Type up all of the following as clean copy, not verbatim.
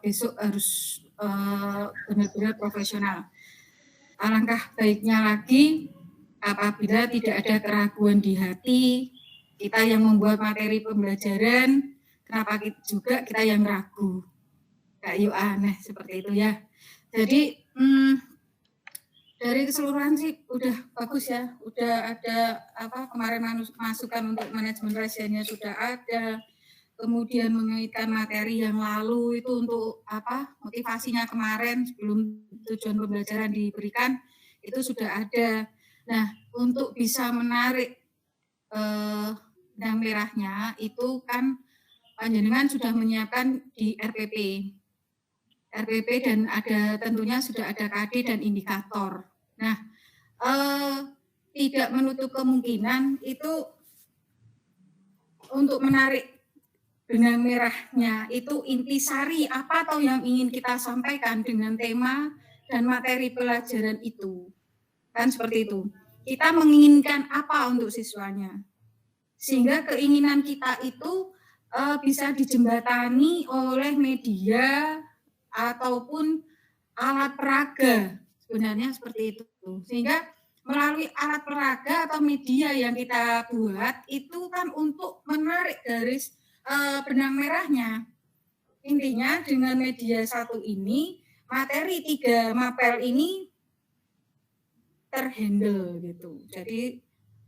besok harus benar-benar profesional. Alangkah baiknya lagi apabila tidak ada keraguan di hati, kita yang membuat materi pembelajaran, kenapa juga kita yang ragu. Kayak yuk aneh seperti itu ya. Jadi dari keseluruhan sih udah bagus ya, udah ada kemarin masukan untuk manajemen rahasianya sudah ada, kemudian mengaitkan materi yang lalu itu untuk motivasinya kemarin sebelum tujuan pembelajaran diberikan itu sudah ada. Nah, untuk bisa menarik benang merahnya itu kan panjenengan sudah menyiapkan di RPP dan ada tentunya sudah ada KD dan indikator. Nah, tidak menutup kemungkinan itu untuk menarik benang merahnya itu intisari apa atau yang ingin kita sampaikan dengan tema dan materi pelajaran itu. Kan seperti itu. Kita menginginkan apa untuk siswanya. Sehingga keinginan kita itu bisa dijembatani oleh media ataupun alat peraga, sebenarnya seperti itu. Sehingga melalui alat peraga atau media yang kita buat itu kan untuk menarik garis benang merahnya. Intinya dengan media satu ini, materi 3 mapel ini terhandle gitu. Jadi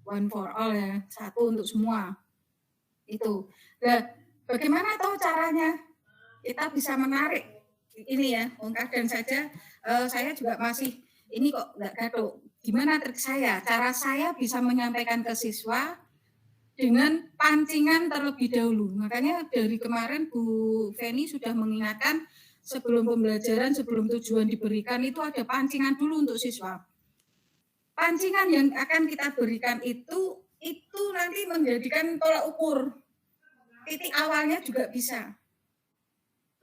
one for all ya, satu untuk semua. Itu. Nah, bagaimana tahu caranya kita bisa menarik ini ya, kadang saja saya juga masih ini kok nggak gaduh. Gimana trik saya? Cara saya bisa menyampaikan ke siswa dengan pancingan terlebih dahulu. Makanya dari kemarin Bu Feni sudah mengingatkan sebelum pembelajaran, sebelum tujuan diberikan itu ada pancingan dulu untuk siswa. Pancingan yang akan kita berikan itu nanti menjadikan tolak ukur. Titik awalnya juga bisa.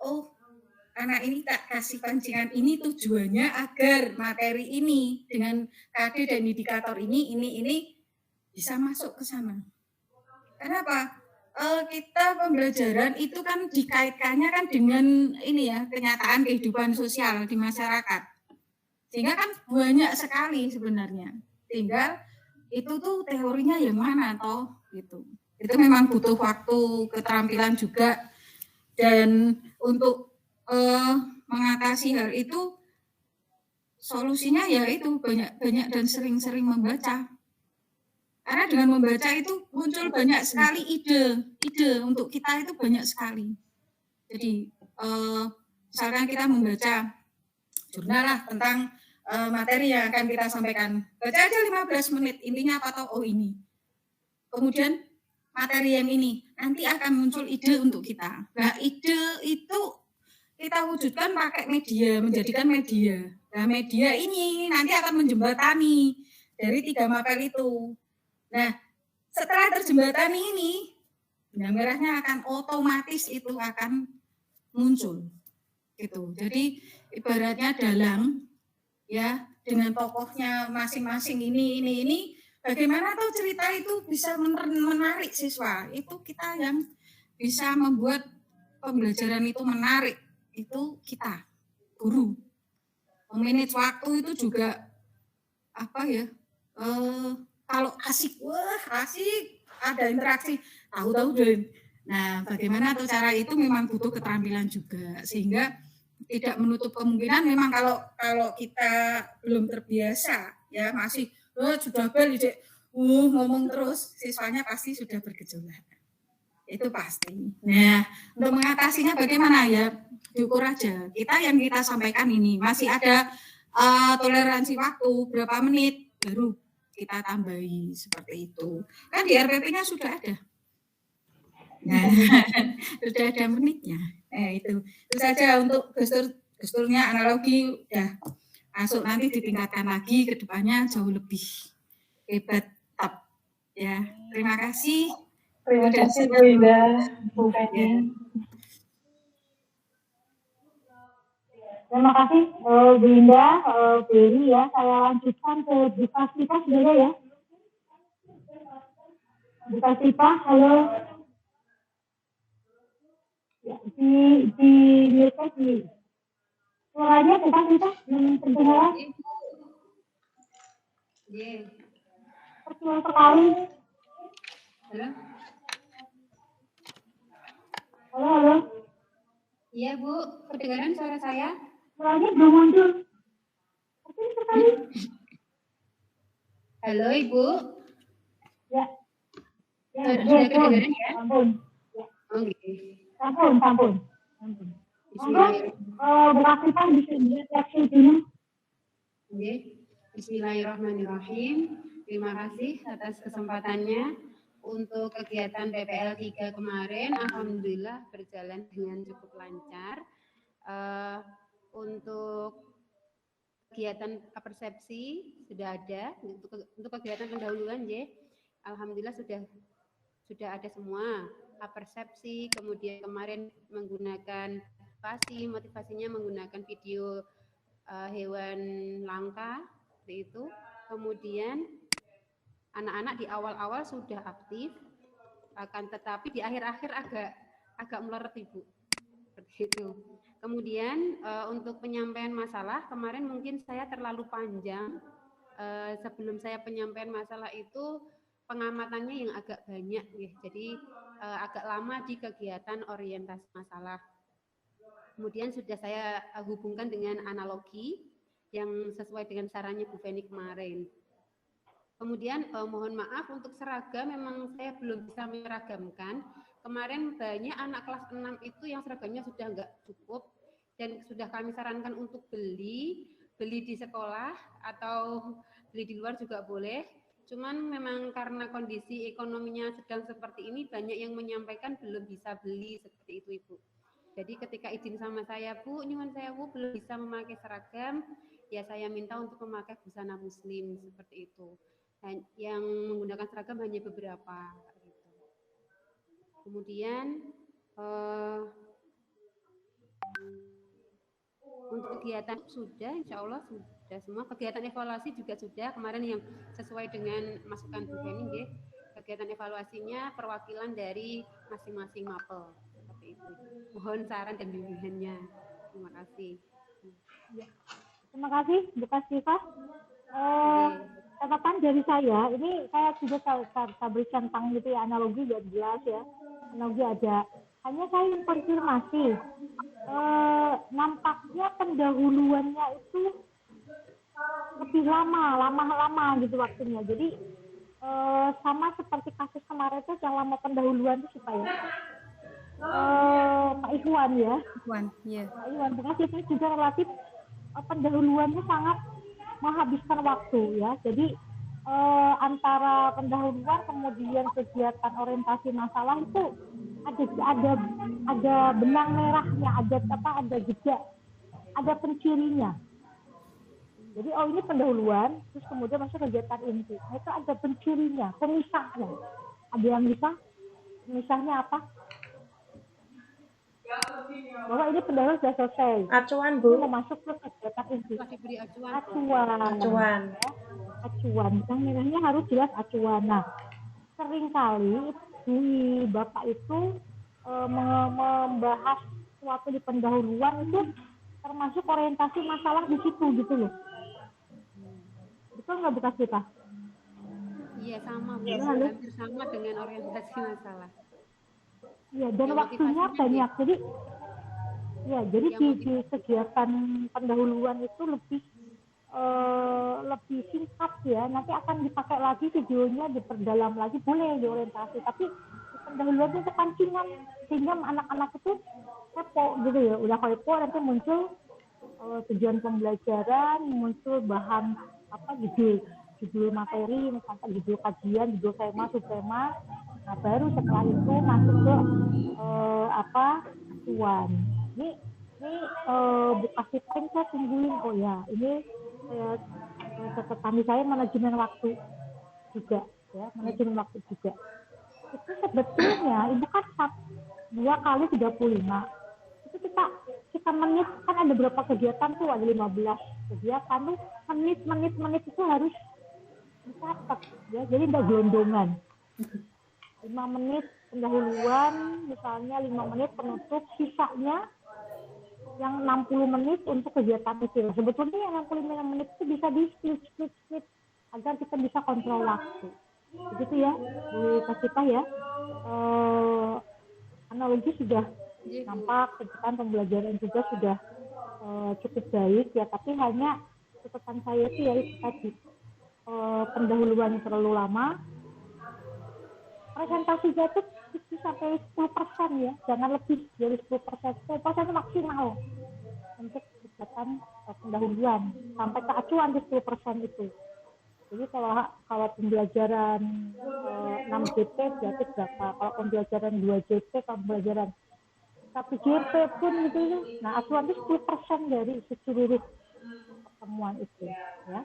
Oh, anak ini tak kasih pancingan ini tujuannya agar materi ini dengan KD dan indikator ini bisa masuk ke sana. Kenapa? Kita pembelajaran itu kan dikaitkannya kan dengan ini ya, kenyataan kehidupan sosial di masyarakat. Sehingga kan banyak sekali sebenarnya. Tinggal itu tuh teorinya yang mana toh gitu. Itu memang butuh waktu, keterampilan juga. Dan untuk mengatasi hal itu solusinya ya itu banyak dan sering-sering membaca. Karena dengan membaca itu muncul banyak sekali ide untuk kita itu banyak sekali. Jadi misalkan kita membaca jurnal lah tentang materi yang akan kita sampaikan. Baca aja 15 menit, intinya apa toh? Oh ini. Kemudian materi yang ini, nanti akan muncul ide untuk kita. Nah ide itu kita wujudkan pakai media, menjadikan media. Nah media ini nanti akan menjembatani dari 3 mapel itu. Nah setelah terjembatani ini, benang merahnya akan otomatis itu akan muncul. Gitu. Jadi ibaratnya dalang ya dengan tokohnya masing-masing ini bagaimana tuh cerita itu bisa menarik siswa. Itu kita yang bisa membuat pembelajaran itu menarik. Itu kita, guru. Memanage waktu itu juga kalau asik, ada interaksi, tahu-tahu deh. Nah, bagaimana tuh cara itu memang butuh keterampilan juga, sehingga tidak menutup kemungkinan memang kalau kita belum terbiasa, ya masih sudah ngomong terus, siswanya pasti sudah bergejolak. Itu pasti. Nah, untuk mengatasinya bagaimana ya? Diukur aja. Kita yang kita sampaikan ini masih ada toleransi waktu berapa menit baru kita tambahi seperti itu. Kan di RPP-nya sudah ada. Nah, sudah ada menitnya. Itu saja untuk gesturnya analogi udah masuk, nanti ditingkatkan lagi ke depannya jauh lebih hebat top ya. Terima kasih. Terima kasih Bu Indah, Bu Feni. Terima kasih Bu Indah, Bu Eni ya. Saya lanjutkan ke Bu Kasifah sudah ya. Bu Kasifah, halo. Ya, di mute di suaranya kita pendengaran pertemuan sekali. Halo. Halo. Iya Bu, kedengaran suara saya? Suaranya belum muncul. Halo Ibu. Ya. Sudah kedengaran ya? Sampun. Oke. Sampun. Berlakukan di sini seksi dulu. Oke. Bismillahirrahmanirrahim. Terima kasih atas kesempatannya. Untuk kegiatan PPL 3 kemarin, alhamdulillah berjalan dengan cukup lancar. Untuk kegiatan persepsi sudah ada. Untuk kegiatan pendahuluan, alhamdulillah sudah ada semua. Persepsi, kemudian kemarin menggunakan motivasinya menggunakan video hewan langka, seperti itu. Kemudian anak-anak di awal-awal sudah aktif, akan tetapi di akhir-akhir agak melorot Ibu, seperti itu. Kemudian untuk penyampaian masalah kemarin mungkin saya terlalu panjang. Sebelum saya penyampaian masalah itu pengamatannya yang agak banyak, ya. Jadi agak lama di kegiatan orientasi masalah. Kemudian sudah saya hubungkan dengan analogi yang sesuai dengan sarannya Bu Feni kemarin. Kemudian mohon maaf untuk seragam memang saya belum bisa meragamkan. Kemarin banyak anak kelas 6 itu yang seragamnya sudah enggak cukup dan sudah kami sarankan untuk beli di sekolah atau beli di luar juga boleh. Cuman memang karena kondisi ekonominya sedang seperti ini banyak yang menyampaikan belum bisa beli, seperti itu Ibu. Jadi ketika izin sama saya, Bu, nyuwun sewu belum bisa memakai seragam, ya saya minta untuk memakai busana muslim, seperti itu. Dan yang menggunakan seragam hanya beberapa. Gitu. Kemudian untuk kegiatan sudah, insya Allah sudah semua. Kegiatan evaluasi juga sudah kemarin yang sesuai dengan masukan Bu Feni, kegiatan evaluasinya perwakilan dari masing-masing mapel, seperti itu. Mohon saran dan bimbingannya. Terima kasih. Terima kasih Bu Kasifah. Catatan dari saya, ini saya juga saya berikan tentang gitu ya, analogi biar jelas ya. Analogi ada. Hanya saya ingin konfirmasi. Nampaknya pendahuluannya itu lebih lama gitu waktunya. Jadi sama seperti kasus kemarin itu yang lama pendahuluan itu supaya Pak Ikhwan ya. Pak Ikhwan, itu juga relatif pendahuluannya sangat menghabiskan waktu ya. Jadi antara pendahuluan kemudian kegiatan orientasi masalah itu ada benang merahnya, ada jeda, ada pencirinya. Jadi ini pendahuluan, terus kemudian masuk kegiatan inti. Nah, itu ada pencirinya, pemisahnya. Ada yang bisa? Pemisahnya apa? Bahwa ini pendahuluan sudah selesai. Acuan Bu. Ini mau masuk ke kegiatan inti. Diberi acuan. Ya. Acuan. Yang merahnya harus jelas acuan. Nah, seringkali di Bapak itu membahas suatu di pendahuluan itu termasuk orientasi masalah di situ gitu loh. Betul nggak Bu Kasifah? Iya sama Bu, hampir sama dengan orientasi masalah. Iya, dan waktunya banyak. Jadi di kegiatan pendahuluan itu lebih singkat ya. Nanti akan dipakai lagi videonya, diperdalam lagi, boleh di orientasi. Tapi di pendahuluan itu kepancingan sehingga anak-anak itu kepo gitu ya. Udah kepo nanti muncul tujuan pembelajaran, muncul bahan judul materi, misalkan judul kajian, judul tema, subtema. Nah, baru setelah itu masuk ke acuan. Ini Bu Kasifah saya tungguin. Oh ya, ini catatan saya manajemen waktu juga ya, manajemen waktu juga. Itu sebetulnya Ibu kan 2 kali 35. Itu kita menit kan ada berapa kegiatan tuh, ada 15 kegiatan tuh, menit itu harus dicatat ya, jadi enggak gelondongan. 5 menit pendahuluan misalnya 5 menit penutup, sisanya yang 60 menit untuk kegiatan itu. Sebetulnya yang 65 menit itu bisa di split agar kita bisa kontrol waktu. Begitu ya, Bu Kasita ya. Analogi sudah nampak, kegiatan pembelajaran juga sudah cukup baik ya, tapi hanya catatan saya itu ya itu tadi pendahuluan terlalu lama, presentasinya itu sampai 10% ya, jangan lebih dari 10%, 10% maksimal untuk kegiatan pendahuluan, sampai ke acuan di 10% itu. Jadi kalau pembelajaran 6 JP berarti berapa? Kalau pembelajaran 2 JP, kalau pembelajaran 1 JP pun gitu ya. Nah, acuan itu 10% dari seluruh pertemuan itu ya.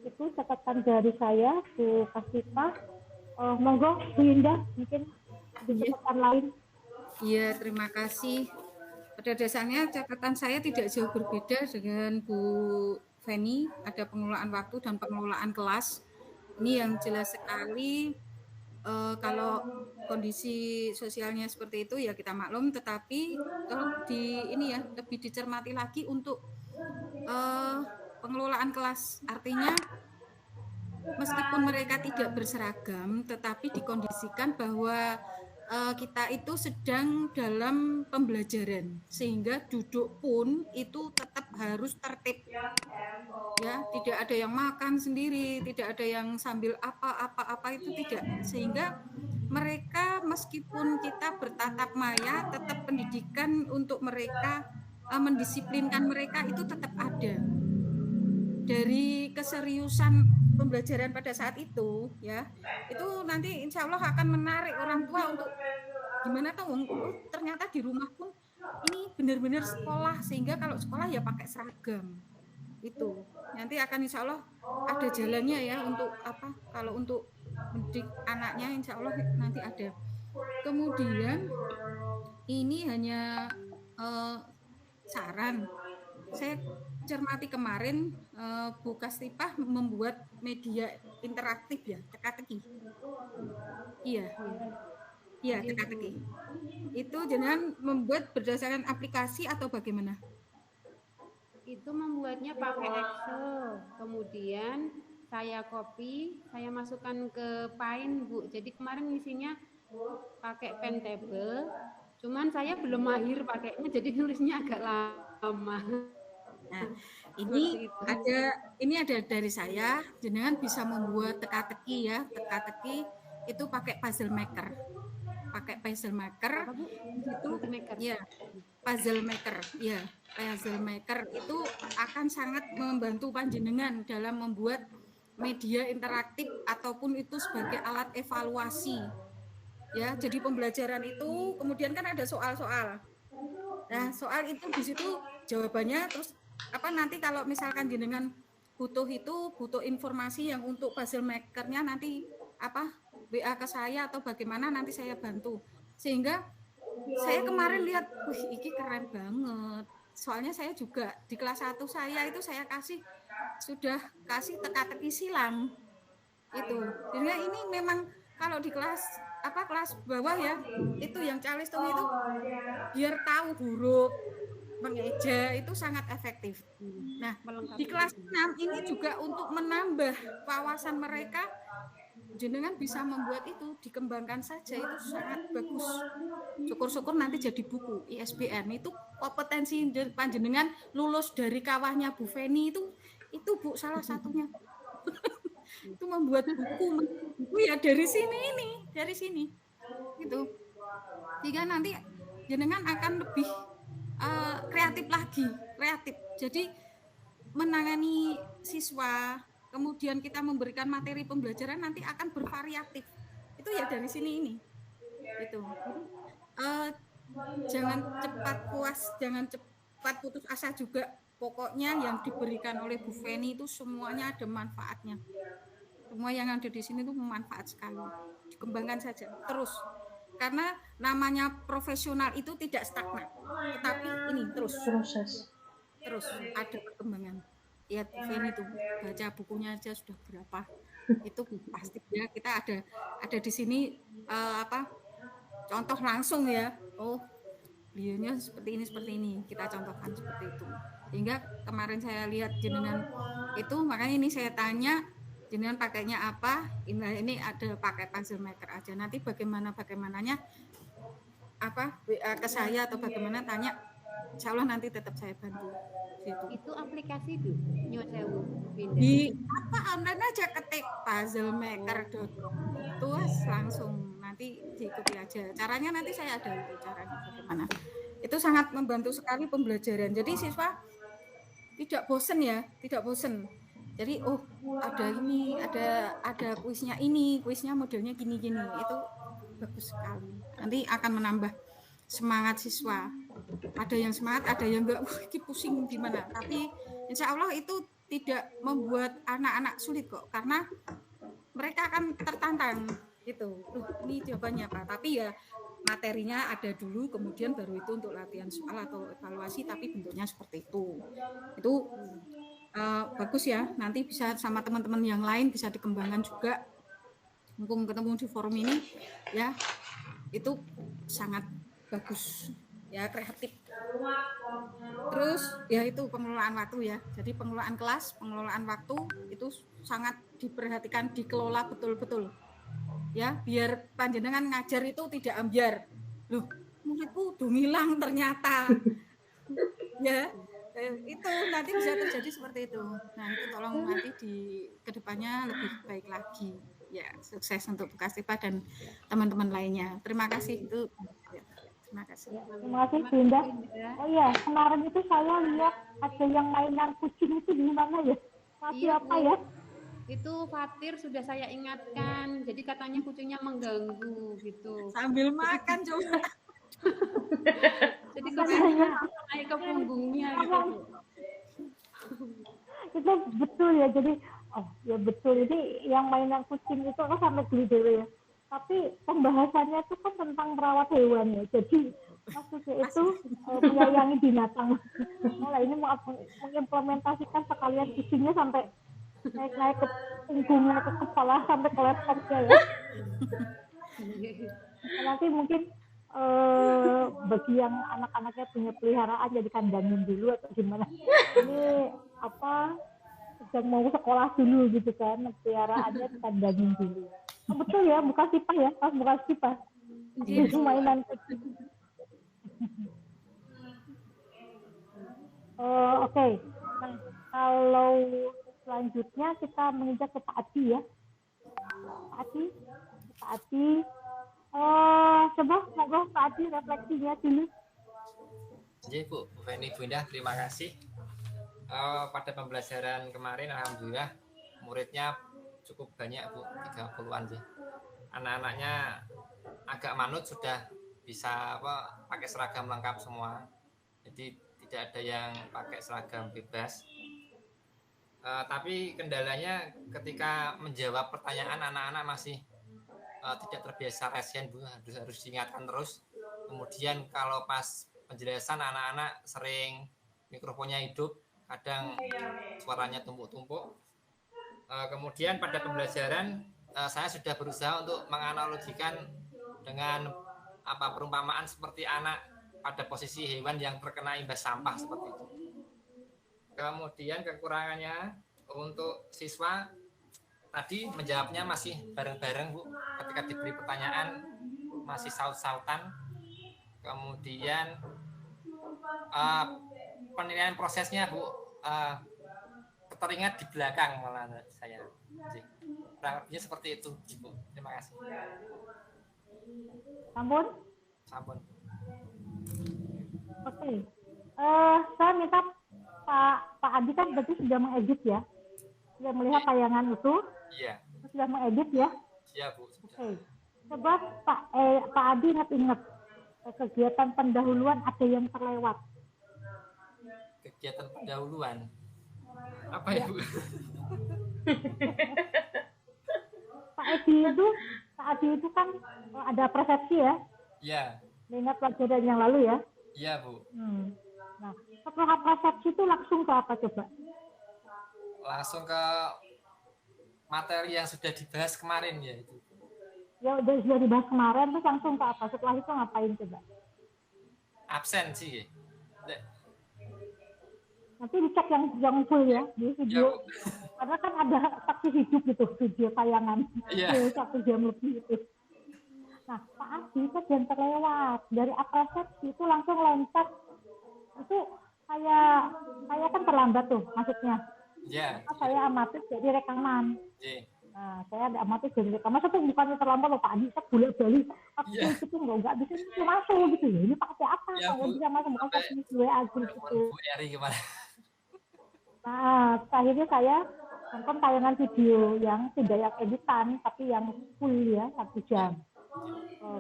Itu catatan dari saya, Bu Kasita. Monggo Bu Indah mungkin di catatan lain. Iya, terima kasih. Pada dasarnya catatan saya tidak jauh berbeda dengan Bu Feni, ada pengelolaan waktu dan pengelolaan kelas. Ini yang jelas sekali. Kalau kondisi sosialnya seperti itu ya kita maklum, tetapi ini ya lebih dicermati lagi untuk pengelolaan kelas. Artinya meskipun mereka tidak berseragam, tetapi dikondisikan bahwa kita itu sedang dalam pembelajaran, sehingga duduk pun itu tetap harus tertib. Ya, tidak ada yang makan sendiri, tidak ada yang sambil apa itu tidak. Sehingga mereka meskipun kita bertatap maya, tetap pendidikan untuk mereka mendisiplinkan mereka itu tetap ada. Dari keseriusan pembelajaran pada saat itu ya, itu nanti insya Allah akan menarik orang tua untuk gimana tahu, ternyata di rumah pun ini benar-benar sekolah, sehingga kalau sekolah ya pakai seragam. Itu nanti akan insya Allah ada jalannya ya untuk apa, kalau untuk mendidik anaknya insya Allah nanti ada. Kemudian ini hanya saran, saya cermati kemarin Bu Kastipah membuat media interaktif ya, teka-teki. Iya, teka-teki. Itu jangan membuat berdasarkan aplikasi atau bagaimana? Itu membuatnya pakai Excel, kemudian saya copy, saya masukkan ke Paint, Bu. Jadi kemarin isinya pakai pen table, cuman saya belum mahir pakainya, jadi nulisnya agak lama. Nah, ini ada dari saya, jenengan bisa membuat teka-teki ya, teka-teki itu pakai puzzle maker. Pakai puzzle maker itu ya, puzzle maker ya, puzzle maker itu akan sangat membantu panjenengan dalam membuat media interaktif ataupun itu sebagai alat evaluasi. Ya, jadi pembelajaran itu kemudian kan ada soal-soal. Nah, soal itu di situ jawabannya, terus apa nanti kalau misalkan jenengan butuh informasi yang untuk puzzle makernya nanti apa WA ke saya atau bagaimana nanti saya bantu. Sehingga saya kemarin lihat, wih ini keren banget. Soalnya saya juga di kelas 1 saya itu saya sudah kasih teka-teki silang. Itu. Sehingga ini memang kalau di kelas bawah ya, itu yang calistung itu biar tahu huruf, mengeja itu sangat efektif. Nah, di kelas 6 ini juga untuk menambah wawasan mereka, jenengan bisa membuat itu, dikembangkan saja, itu sangat bagus. Syukur-syukur nanti jadi buku ISBN. Itu kompetensi panjenengan lulus dari kawahnya Bu Feni itu Bu salah satunya. Itu membuat buku ya dari sini gitu. Sehingga nanti jenengan akan lebih kreatif. Jadi menangani siswa, kemudian kita memberikan materi pembelajaran nanti akan bervariatif. Itu ya dari sini ini. Itu. Jangan cepat puas, jangan cepat putus asa juga. Pokoknya yang diberikan oleh Bu Feni itu semuanya ada manfaatnya. Semua yang ada di sini itu bermanfaat sekali. Dikembangkan saja terus. Karena namanya profesional itu tidak stagnan, tetapi ini terus ada perkembangan. Ya, Bu Feni itu baca bukunya aja sudah berapa, itu pasti ya kita ada di sini contoh langsung ya. Oh, beliaunya seperti ini, kita contohkan seperti itu. Sehingga kemarin saya lihat jenengan itu, makanya ini saya tanya jenengan pakainya apa. Ini ada pakai puzzle maker aja. Nanti bagaimananya apa WA ke saya atau bagaimana tanya, insya Allah nanti tetap saya bantu. Gitu. Itu aplikasi tuh, Nyuwun sewu, pindah. Di apa online aja ketik puzzle maker itu langsung nanti diikuti aja. Caranya nanti saya ada itu caranya bagaimana. Itu sangat membantu sekali pembelajaran. Jadi siswa tidak bosen ya, tidak bosen. Jadi oh ada ini, ada kuisnya ini, kuisnya modelnya gini-gini. Itu bagus sekali. Nanti akan menambah semangat siswa. Ada yang semangat, ada yang enggak, ini pusing gimana. Tapi insya Allah itu tidak membuat anak-anak sulit kok, karena mereka akan tertantang gitu. Ini jawabannya Pak. Tapi ya materinya ada dulu, kemudian baru itu untuk latihan soal atau evaluasi, tapi bentuknya seperti itu. Itu bagus ya, nanti bisa sama teman-teman yang lain bisa dikembangkan juga. Mumpung ketemu di forum ini, ya itu sangat bagus, ya kreatif. Terus ya itu pengelolaan waktu ya, jadi pengelolaan kelas, pengelolaan waktu itu sangat diperhatikan, dikelola betul-betul. Ya, biar panjenengan ngajar itu tidak ambyar. Loh, muridku udah ngilang ternyata. Ya, itu nanti bisa terjadi seperti itu. Nah, itu tolong nanti di kedepannya lebih baik lagi. Ya, sukses untuk Bu Kastipa dan teman-teman lainnya. Terima kasih itu. Ya, terima kasih. Ya, terima kasih Bunda. Oh iya, kemarin itu saya lihat ada yang mainan kucing itu di mana ya? Masih Iya, apa ya? Itu Fatir sudah saya ingatkan, jadi katanya kucingnya mengganggu gitu. Sambil makan coba. Jadi kucingnya naik ke punggungnya gitu. Itu betul ya, jadi oh ya betul, ini yang mainan kucing itu aku sampai beli dewe ya. Tapi pembahasannya itu kan tentang merawat hewan ya, jadi maksudnya itu menyayangi binatang. Malah ini mengimplementasikan sekalian kucingnya sampai naik ke punggungnya, ke kepala, sampai ke laptopnya ya. Nanti mungkin bagi yang anak-anaknya punya peliharaan jadi kandangin dulu atau gimana. Ini apa sedang mau sekolah dulu gitu kan, peliharaannya kandangin dulu. Oh, betul ya, bukan sipah ya, pas bukan sipah. Itu mainan kucing. Oke. Nah, kalau selanjutnya kita menginjak ke Pak Adi ya. Pak Adi. Coba monggo Pak Adi refleksinya dulu. Jadi Bu Feni, Bu Indah, terima kasih. Pada pembelajaran kemarin alhamdulillah muridnya cukup banyak Bu, 30-an sih. Anak-anaknya agak manut, sudah bisa pakai seragam lengkap semua. Jadi tidak ada yang pakai seragam bebas. Tapi kendalanya ketika menjawab pertanyaan anak-anak masih tidak terbiasa resen Bu, harus diingatkan terus. Kemudian kalau pas penjelasan anak-anak sering mikrofonnya hidup, kadang suaranya tumpuk-tumpuk. Kemudian pada pembelajaran saya sudah berusaha untuk menganalogikan dengan perumpamaan seperti anak pada posisi hewan yang terkena imbas sampah seperti itu. Kemudian kekurangannya untuk siswa tadi menjawabnya masih bareng-bareng Bu, ketika diberi pertanyaan masih saut-sautan. Kemudian penilaian prosesnya Bu teringat di belakang malah saya. Kurang lebihnya seperti itu Bu. Terima kasih. Sampun. Oke. Saya minta Pak Adi kan berarti sudah mengedit ya, sudah melihat tayangan itu. Iya. Sudah mengedit ya. Iya Bu. Oke. Coba Pak Adi ingat kegiatan pendahuluan ada yang terlewat. Kegiatan pendahuluan apa ya Bu? Pak Adi itu kan ada persepsi ya. Iya. Mengingat pelajaran yang lalu ya. Iya Bu. Nah, setelah persepsi itu langsung ke apa coba? Langsung ke materi yang sudah dibahas kemarin ya itu. Ya udah dibahas kemarin terus langsung ke apa? Setelah itu ngapain coba? Absen sih. Nanti dicek yang full ya di Ya, video. Bu. Karena kan ada saksi hidup gitu video tayangan Iya. full 1 jam lebih itu. Nah, Pak Adi itu jangan terlewat dari apresiasi itu langsung loncat itu saya kan terlambat tuh maksudnya. Ya. Maka saya amatis jadi rekaman. Iya. Nah, saya ada amatis jadi rekaman. Masa tuh bukannya terlambat loh Pak Adi, saya bolak-balik. Aku Iya. itu nggak bisa masuk gitu ya. Ini pakai apa? Ya, Kalau Bu. bisa masuk bukan Sampai saya WA grup telepon itu. Bu Eri gimana? Nah, akhirnya saya nonton tayangan video yang tidak yang editan, tapi yang full ya 1 jam.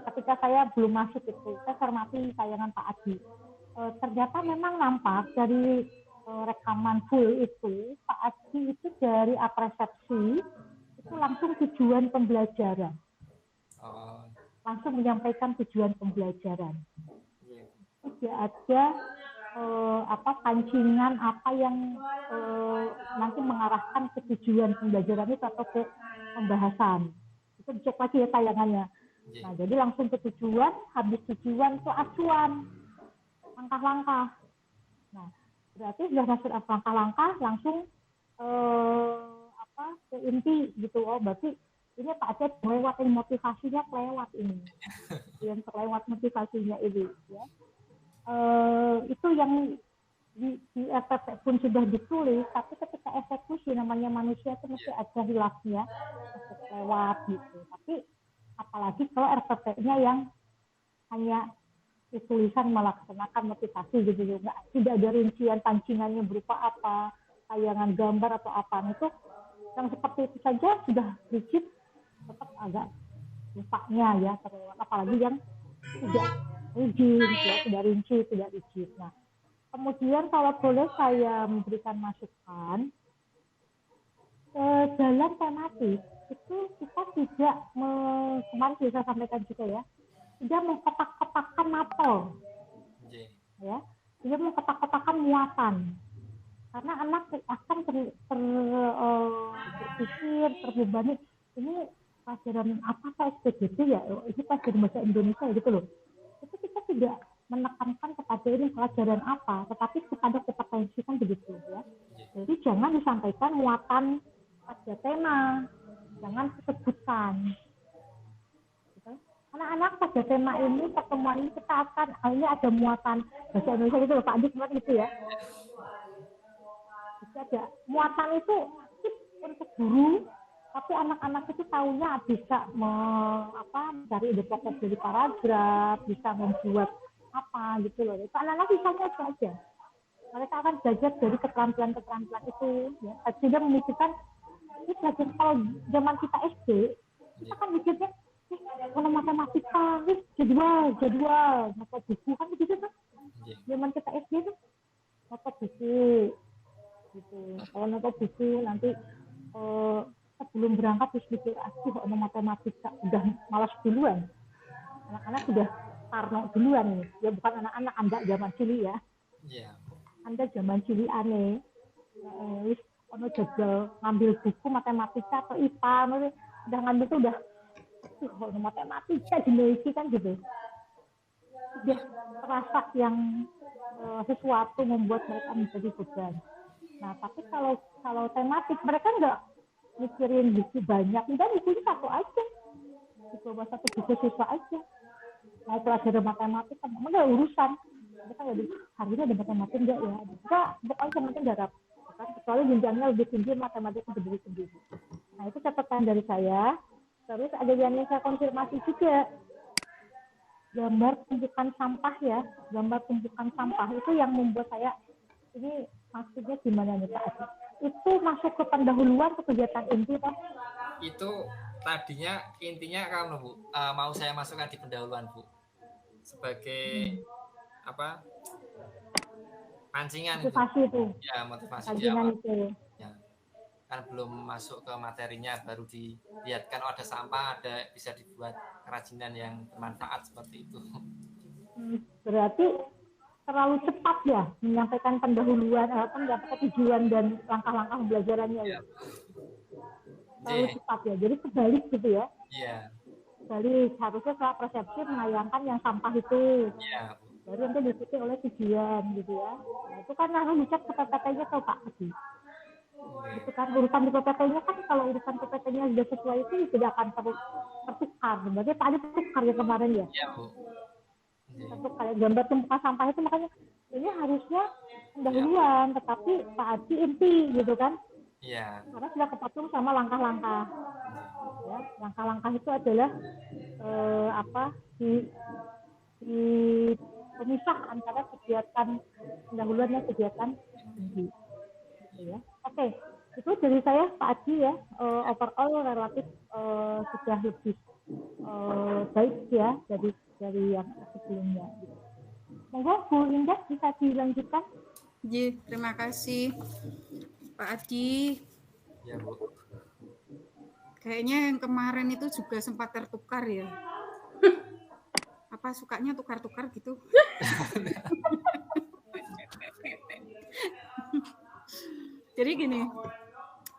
Ketika saya belum masuk itu, saya cermati tayangan Pak Adi. Ternyata memang nampak dari rekaman full itu, Pak Adi itu dari apresiasi itu langsung tujuan pembelajaran, Oh, langsung menyampaikan tujuan pembelajaran. iya. Tidak ada pancingan apa yang nanti mengarahkan ke tujuan pembelajaran itu atau ke pembahasan. Itu dicek lagi ya tayangannya. Iya. Nah, jadi langsung ke tujuan, habis tujuan ke acuan, langkah-langkah. Nah, berarti sudah masuk langkah-langkah langsung ke inti gitu. Oh, berarti ini Pak Aceh melewati motivasinya kelewat ini. Yang terlewat motivasinya ini ya. Itu yang di RPP pun sudah ditulis, tapi ketika eksekusi namanya manusia itu mesti ada hilafnya, mesti lewat gitu. Tapi apalagi kalau RPP-nya yang hanya tulisan melaksanakan motivasi gitu, tidak ada rincian pancingannya berupa apa, tayangan gambar atau apa, itu yang seperti itu saja sudah rigid, tetap agak lupanya ya terlewat, apalagi yang tidak rigid, ya, tidak rinci, tidak rigid. Nah, kemudian kalau boleh saya memberikan masukan, dalam tematik itu kita tidak, kemarin sudah saya sampaikan juga ya, tidak mengkotak-kotakkan mapel, ya, tidak mengkotak-kotakkan muatan, karena anak akan berpikir, terbebani, ini pelajaran apa SPDB ya, ini pelajaran bahasa Indonesia gitu loh. Itu kita tidak menekankan kepada ini pelajaran apa, tetapi kepada kompetensi kan begitu ya. Jadi jangan disampaikan muatan pada tema, jangan disebutkan. Gitu. Anak-anak pada tema ini, pertemuan ini kita akan, ini ada muatan bahasa Indonesia gitu loh Pak Adi, gitu ya. Jadi ada muatan itu untuk guru, tapi anak-anak itu tahunya bisa mencari ide pokok dari paragraf, bisa membuat apa gitu loh. Itu anak-anak bisa aja. Mereka akan belajar dari keterampilan-keterampilan itu. Ya. Tidak memikirkan, ini belajar kalau zaman kita SD, kita kan mikirnya, kalau matematika, jadwal, mata buku kan begitu kan. Zaman kita SD itu mata buku, gitu. Kalau mata buku nanti sebelum berangkat terus mikir, ada matematika, udah malas duluan. Anak-anak sudah parno duluan nih. Ya bukan anak-anak, Anda zaman cilik ya. Iya. Anda zaman cilik aneh. Ono jadwal ngambil buku matematika atau IPA, udah ngambil tuh udah matematika dimiliki kan gitu. Udah terasa yang sesuatu membuat mereka menjadi beban. Nah, tapi kalau tematik mereka nggak mikirin buku banyak, udah bukunya satu aja, dicoba satu buku siswa aja. Mau pelajaran matematik kan nggak urusan, mereka nggak hari ini ada matematik nggak ya, enggak, pokoknya yang penting garap, kecuali jenjangnya lebih tinggi matematik berdiri sendiri. Nah itu catatan dari saya. Terus ada yang saya konfirmasi juga, gambar tumpukan sampah ya, gambar tumpukan sampah itu yang membuat saya ini maksudnya gimana nih Pak Adi? Itu masuk ke pendahuluan ke kegiatan inti Pak? Itu tadinya intinya kamu Bu, mau saya masukkan di pendahuluan Bu, sebagai apa? Pancingan motivasi itu. Ya, motivasi pancingan itu. Ya. Kan belum masuk ke materinya, baru dilihatkan ada sampah, ada bisa dibuat kerajinan yang bermanfaat seperti itu. Berarti terlalu cepat ya menyampaikan pendahuluan, menyampaikan tujuan dan langkah-langkah pembelajarannya ya. Terlalu cepat ya, jadi kebalik gitu ya. Iya. balik. Harusnya setelah persepsi menayangkan yang sampah itu. Iya, Bu. Baru nanti diikuti oleh tujuan gitu ya. Nah, itu kan harus dicek ke PPT-nya tuh Pak Adi. Itu kan urusan di PPT-nya kan, kalau urusan PPT-nya sudah sesuai itu tidak akan tertukar. Berarti Pak Adi tukar ya kemarin ya. Iya, Bu. Iya. Untuk kayak gambar tumpukan sampah itu, makanya ini harusnya pendahuluan, tetapi Pak Adi inti gitu kan. Iya. Karena sudah kepatung sama langkah-langkah. Ya, langkah-langkah itu adalah di pemisah antara kegiatan pendahuluan dan kegiatan inti. Gitu ya. Oke, itu dari saya Pak Adi ya, overall relatif sudah lebih baik ya dari yang sebelumnya. Monggo Bu Indah bisa dilanjutkan. Terima kasih Pak Adi. Ya, Bu. Kayaknya yang kemarin itu juga sempat tertukar ya. Apa sukanya tukar-tukar gitu? Jadi gini,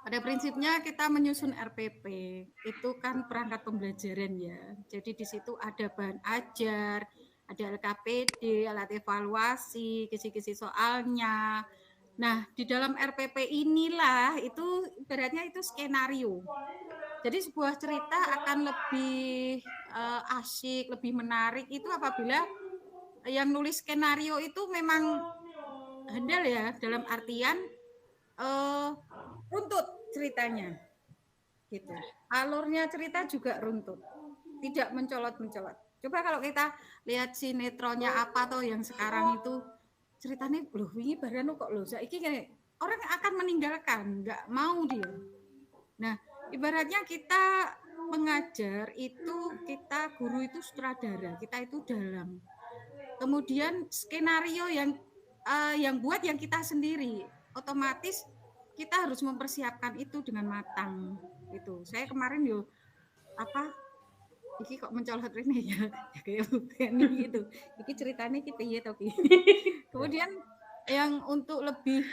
pada prinsipnya kita menyusun RPP itu kan perangkat pembelajaran ya. Jadi di situ ada bahan ajar, ada LKPD, alat evaluasi, kisi-kisi soalnya. Nah, di dalam RPP inilah itu ibaratnya itu skenario. Jadi sebuah cerita akan lebih asyik, lebih menarik itu apabila yang nulis skenario itu memang handal ya, dalam artian runtut ceritanya, gitu. Alurnya cerita juga runtut, tidak mencolot-mencolot. Coba kalau kita lihat sinetronnya apa toh yang sekarang itu ceritanya, loh ini barang kok loh, saiki orang akan meninggalkan, nggak mau dia. Nah, ibaratnya kita mengajar itu, kita guru itu sutradara, kita itu dalang. Kemudian skenario yang buat yang kita sendiri, otomatis kita harus mempersiapkan itu dengan matang. Itu saya kemarin iki kok mencolot ini ya kayak bukan gitu. Iki ceritanya kita piye to ki. Kemudian yang untuk lebih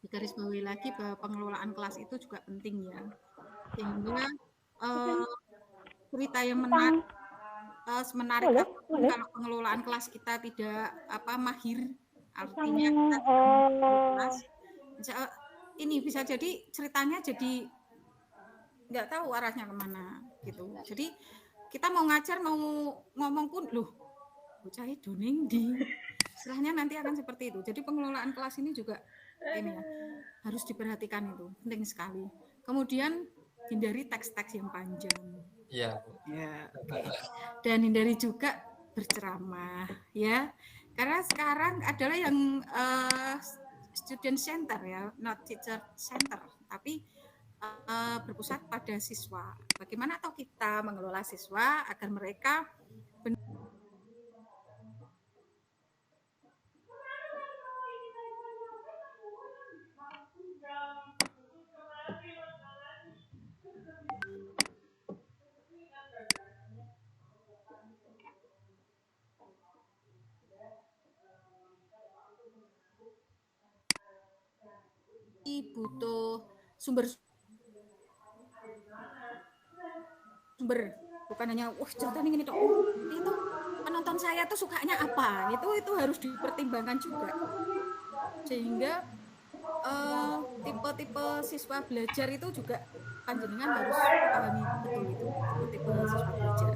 digarisbawahi lagi bahwa pengelolaan kelas itu juga penting ya. Sehingga cerita yang menarik kalau pengelolaan kelas kita tidak mahir, artinya kita kelas, ini bisa jadi ceritanya jadi nggak tahu arahnya kemana gitu. Jadi kita mau ngajar, mau ngomong pun loh bocah doning di istilahnya nanti akan seperti itu. Jadi pengelolaan kelas ini juga ini ya harus diperhatikan, itu penting sekali. Kemudian hindari teks-teks yang panjang. Iya. Ya, okay. Dan hindari juga berceramah ya. Karena sekarang adalah yang student center ya, not teacher center, tapi berpusat pada siswa. Bagaimana atau kita mengelola siswa agar mereka butuh sumber, bukan hanya cerita ini toh, itu penonton saya tuh sukanya apa, itu harus dipertimbangkan juga, sehingga tipe-tipe siswa belajar itu juga panjenengan harus pahami betul itu tipe siswa belajar,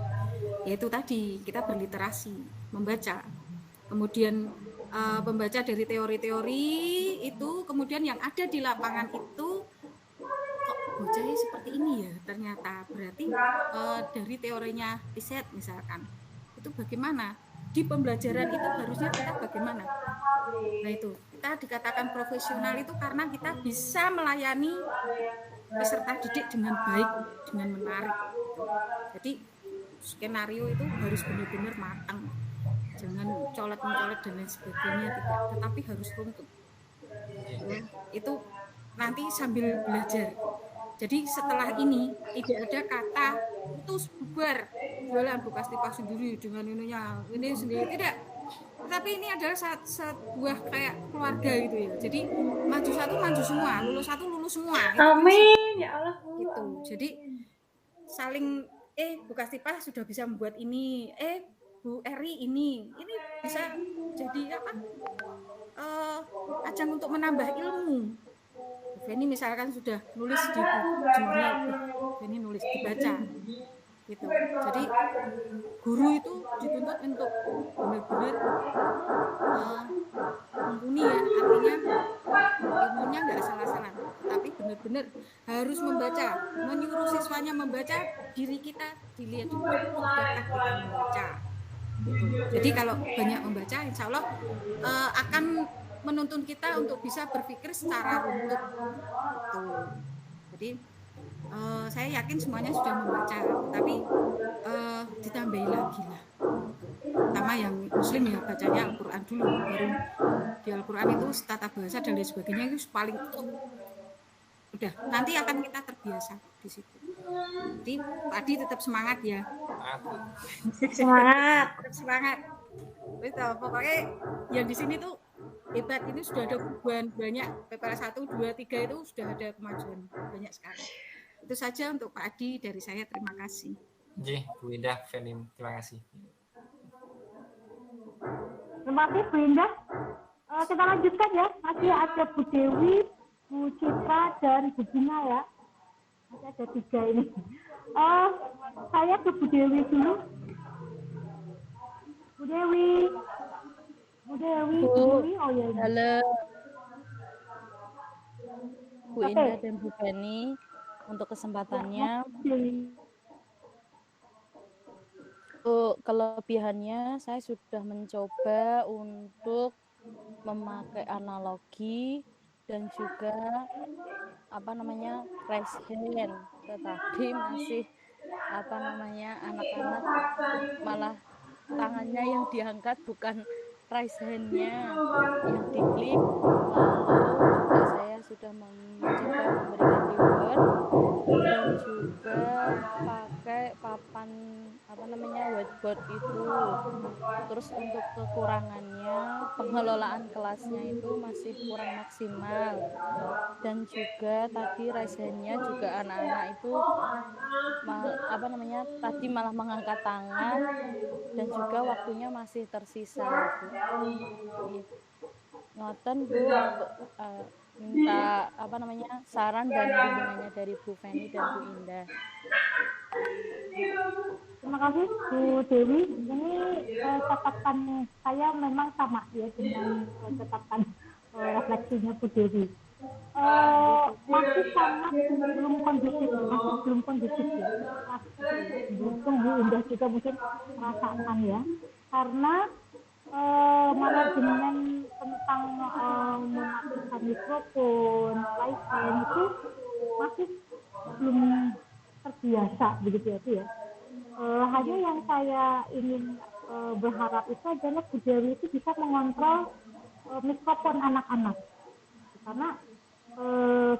yaitu tadi kita berliterasi, membaca, kemudian membaca dari teori-teori itu, kemudian yang ada di lapangan itu kok bocahnya seperti ini ya ternyata, berarti dari teorinya riset misalkan itu bagaimana, di pembelajaran itu harusnya kita bagaimana. Nah itu kita dikatakan profesional itu karena kita bisa melayani peserta didik dengan baik, dengan menarik. Jadi skenario itu harus benar-benar matang, jangan colot-mencolot dan lain sebagainya, tidak, tetapi harus runtut. Ya, itu nanti sambil belajar. Jadi setelah ini tidak ada kata putus bubar, jualan buka stipa sendiri dengan ini sendiri, tidak. Tapi ini adalah sebuah kayak keluarga gitu ya. Jadi maju satu maju semua, lulus satu lulus semua. Amin ya Allah. Gitu. Jadi saling Bu Kastipah sudah bisa membuat ini, Bu Eri ini bisa jadi apa? Ajang untuk menambah ilmu. Bu Feni misalkan sudah nulis di jurnal, Feni nulis dibaca, gitu. Jadi guru itu dituntut untuk benar-benar mumpuni ya, artinya ilmunya nggak asal-asalan, tapi benar-benar harus membaca, menyuruh siswanya membaca, diri kita dilihat dulu, sudahkah kita membaca. Gitu. Jadi kalau banyak membaca, insya Allah akan menuntun kita untuk bisa berpikir secara runtut. Gitu. Jadi saya yakin semuanya sudah membaca, tapi ditambahi lagi lah. Pertama yang Muslim ya bacanya Al-Quran dulu, baru di Al-Quran itu tata bahasa dan lain sebagainya itu paling udah nanti akan kita terbiasa di situ. Jadi tadi tetap semangat ya. Semangat. Tetap semangat. Betul, pokoknya yang di sini tuh hebat, ini sudah ada perubahan banyak. PPL 1, 2, 3 itu sudah ada kemajuan banyak sekali. Itu saja untuk Pak Adi dari saya, terima kasih. Bu Indah, Fenim, terima kasih. Terima kasih Bu Indah. Kita lanjutkan ya, masih ada Bu Dewi, Bu Citra, dan Bu Bunga ya. Masih ada 3 ini. Saya ke Bu Dewi dulu. Bu Dewi, oh ya. Halo, Bu Indah dan Bu Feni untuk kesempatannya. Untuk kelebihannya, saya sudah mencoba untuk memakai analogi dan juga raise hand, tetapi masih anak-anak malah tangannya yang diangkat bukan raise hand-nya yang diklik. Lalu juga saya sudah mencoba memberikan reward dan juga pakai papan whiteboard itu. Terus untuk kekurangannya, pengelolaan kelasnya itu masih kurang maksimal, dan juga tadi raise hand-nya juga anak-anak itu tadi malah mengangkat tangan, dan juga waktunya masih tersisa, Bu. Ngoten, Bu, minta saran dan bimbingannya dari Bu Feni dan Bu Indah. Terima kasih Bu Dewi. Ini catatan saya memang sama ya dengan catatan refleksinya Bu Dewi. Masih sangat belum kondusif ya. Mungkin Bu Indah juga mungkin merasakan ya, karena manajemen tentang mematikan mikrofon, live hand itu masih belum terbiasa begitu ya Bu ya. Hanya yang saya ingin berharap itu adalah Bu Dewi itu bisa mengontrol mikrofon anak-anak, karena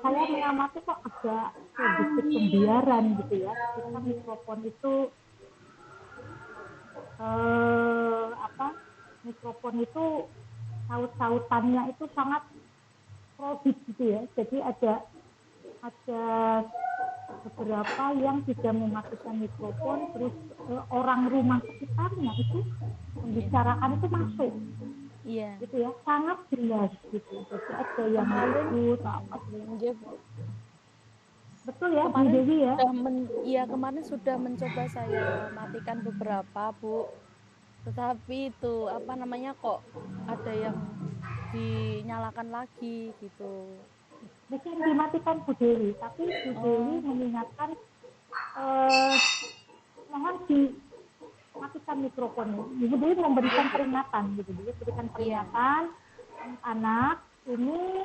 saya mengamati kok agak sedikit pembiaran gitu ya, ketika mikrofon itu saut-sautannya itu sangat produk gitu ya. Jadi ada beberapa yang tidak mematikan mikrofon, terus orang rumah sekitarnya itu pembicaraan itu masuk. Iya. Gitu ya, sangat jelas gitu. Jadi ada yang ribut, betul ya, Bu Dewi ya. Kemarin sudah mencoba saya matikan beberapa, Bu. Tetapi itu kok ada yang dinyalakan lagi gitu. Mungkin dimatikan Bu Dewi, tapi Bu Dewi mengingatkan mohon dimatikan mikrofonnya. Bu Dewi memberikan peringatan gitu, dia berikan peringatan anak ini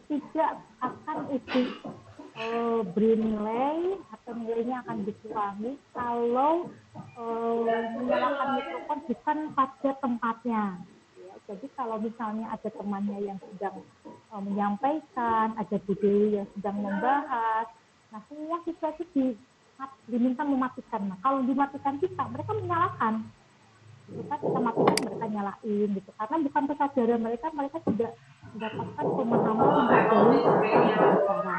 tidak akan beri nilai atau nilainya akan dikurangi kalau menyalakan mikrofon bukan pada tempatnya. Jadi kalau misalnya ada temannya yang sedang menyampaikan, ada Bu Dewi yang sedang membahas, nah semua siswa itu diminta mematikan. Nah kalau dimatikan mereka menyalakan. Kita matikan, mereka nyalain gitu. Karena bukan kesadaran mereka tidak mendapatkan pemahaman menghargai orang berbicara.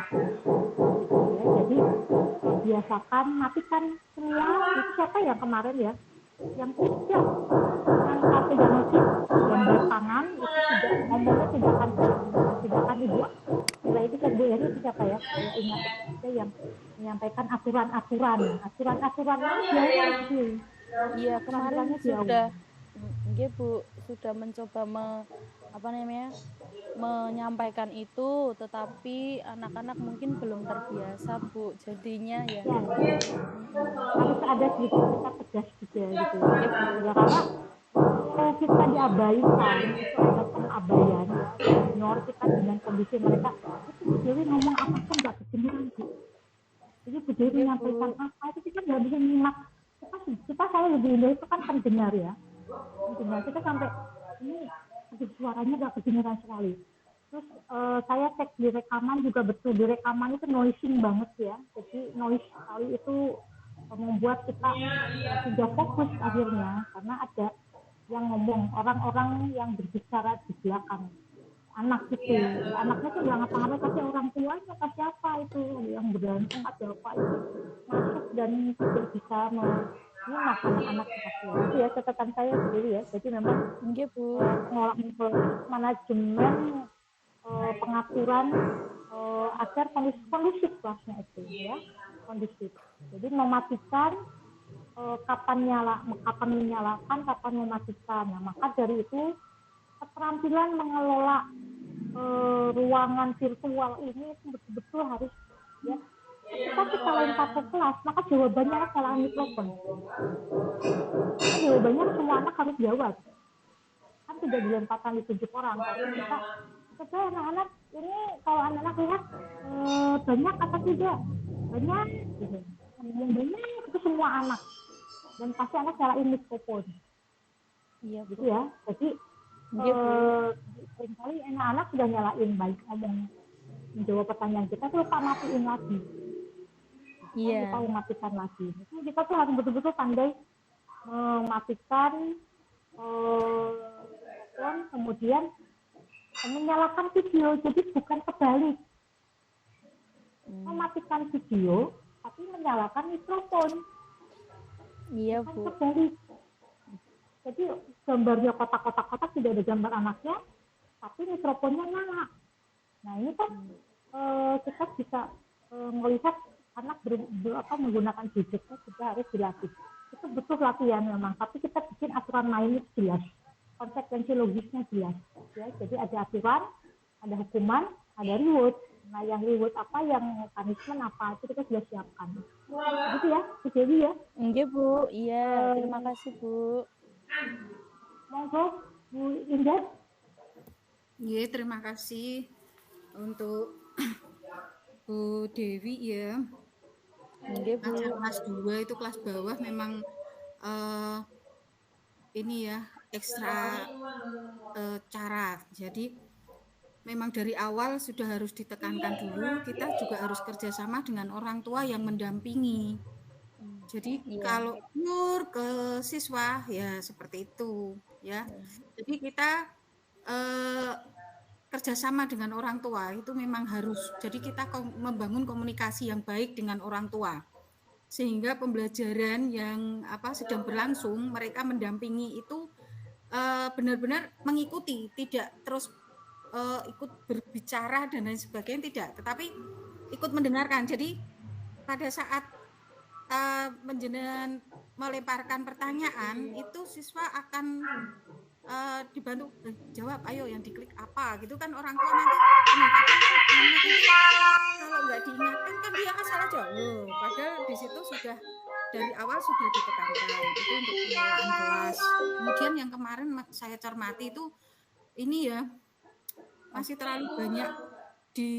Ya, jadi biasakan matikan semua. Itu siapa yang kemarin ya? Yang tidak, yang satu yang musik gambar tangan itu tidak ngomongnya tindakan ibu. Setelah itu Bu Eri itu siapa ya? Saya ingat itu yang menyampaikan aturan-aturan dia lagi. Iya, kemarin Aturan-aturannya dia. sudah nggih Bu, sudah mencoba menyampaikan itu, tetapi anak-anak mungkin belum terbiasa Bu, jadinya ya. Harus ada sedikit kita tegas juga gitu ya. Karena kalau kita diabaikan itu ada pengabaian ya, ignore kita dengan kondisi mereka, itu Bu Dewi ngomong apa pun nggak kedengeran Bu. Jadi Bu Dewi menyampaikan apa itu kita nggak bisa nyimak. Kita saya lebih Indo itu kan pendengar ya, pendengar kita sampai ini suaranya nggak kedengeran sekali. Terus saya cek di rekaman juga betul, di rekaman itu noising banget ya, jadi noise sekali itu membuat kita tidak fokus akhirnya, karena ada yang ngomong, orang-orang yang berbicara di belakang anak itu, anaknya tuh nggak ngapa-ngapain, tapi orang tuanya apa siapa itu yang berantem atau apa itu masuk dan tidak bisa menyimak anak-anak itu ya catatan saya sendiri ya. Jadi memang manajemen pengaturan agar kondusif kelasnya itu ya, kondusif. Jadi mematikan kapan menyalakan, kapan mematikan. Nah, maka dari itu keterampilan mengelola ruangan virtual ini betul-betul harus ya. Ketika kita lempar ke kelas, maka jawabannya adalah mikrofon. Jawabannya semua anak harus jawab. Kan tidak dilemparkan ditunjuk orang. Tapi kita anak-anak ini kalau anak-anak lihat banyak atau tidak? Banyak. Gitu. Yang banyak itu semua anak. Dan pasti anak nyalain mikrofon. Iya gitu ya. Jadi seringkali anak-anak sudah nyalain baik ngomong menjawab pertanyaan kita tuh lupa matiin lagi. Lupa mematikan lagi. Jadi kita tuh harus betul-betul pandai mematikan kemudian menyalakan video. Jadi bukan kebalik. Mematikan video tapi menyalakan mikrofon. Iya Bu. Kebalik. Jadi gambarnya kotak-kotak tidak ada gambar anaknya, tapi mikrofonnya nyala. Nah ini kan kita bisa melihat anak menggunakan gadgetnya juga harus dilatih. Itu butuh latihan memang, tapi kita bikin aturan mainnya jelas, konsekuensi logisnya jelas. Ya, jadi ada aturan, ada hukuman, ada reward. Nah yang reward apa, yang punishment apa, itu kita sudah siapkan. Gitu ya, Bu Dewi ya. Iya Bu, iya. Terima kasih Bu. Monggo Bu Indah. Iya, terima kasih untuk Bu Dewi ya. Kelas 2 itu kelas bawah memang ini ya ekstra cara. Jadi memang dari awal sudah harus ditekankan dulu, kita juga harus kerjasama dengan orang tua yang mendampingi. Jadi kalau pure ke siswa ya seperti itu ya. Jadi kita kerjasama dengan orang tua itu memang harus. Jadi kita membangun komunikasi yang baik dengan orang tua sehingga pembelajaran yang sedang berlangsung mereka mendampingi itu benar-benar mengikuti, tidak terus ikut berbicara dan lain sebagainya, tidak, tetapi ikut mendengarkan. Jadi pada saat menjenengan melemparkan pertanyaan itu siswa akan dibantu jawab, ayo yang diklik apa gitu kan, orang tua nanti kalau nggak diingatkan kan dia salah jawab, padahal di situ sudah dari awal sudah ditekankan itu untuk pengelolaan kelas. Kemudian yang kemarin saya cermati itu ini ya masih terlalu banyak di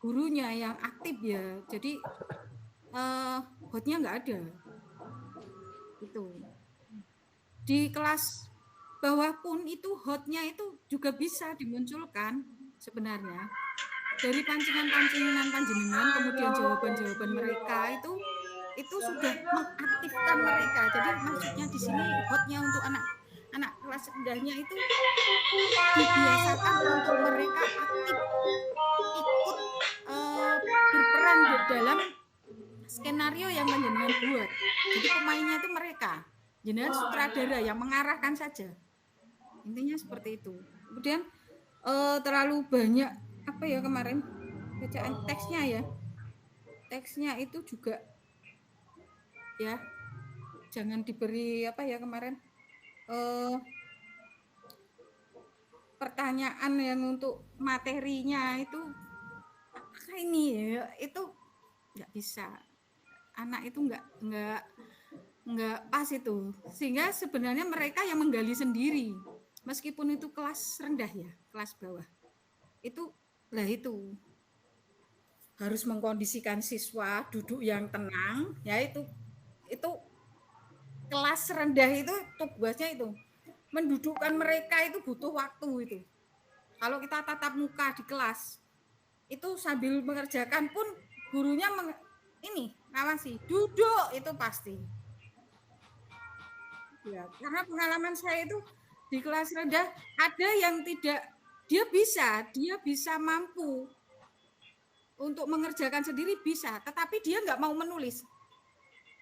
gurunya yang aktif ya, jadi hotnya nggak ada. Itu di kelas bawah pun itu hotnya itu juga bisa dimunculkan sebenarnya dari pancingan-pancingan panjenengan, kemudian jawaban-jawaban mereka itu sudah mengaktifkan mereka. Jadi maksudnya di sini hotnya untuk anak kelas rendahnya itu dibiasakan untuk mereka aktif ikut berperan di dalam skenario jenengan buat. Jadi pemainnya itu mereka. Jenengan sutradara yang mengarahkan saja. Intinya seperti itu. Kemudian terlalu banyak apa ya kemarin bacaan teksnya ya. Teksnya itu juga ya jangan diberi apa ya kemarin pertanyaan yang untuk materinya itu apakah ini ya itu nggak bisa, anak itu nggak pas itu, sehingga sebenarnya mereka yang menggali sendiri meskipun itu kelas rendah ya, kelas bawah itu lah itu harus mengkondisikan siswa duduk yang tenang ya, itu kelas rendah itu tugasnya itu mendudukkan mereka itu butuh waktu itu. Kalau kita tatap muka di kelas itu sambil mengerjakan pun gurunya ini ngawasi duduk itu pasti ya, karena pengalaman saya itu di kelas rendah ada yang tidak, dia bisa mampu untuk mengerjakan sendiri bisa, tetapi dia nggak mau menulis,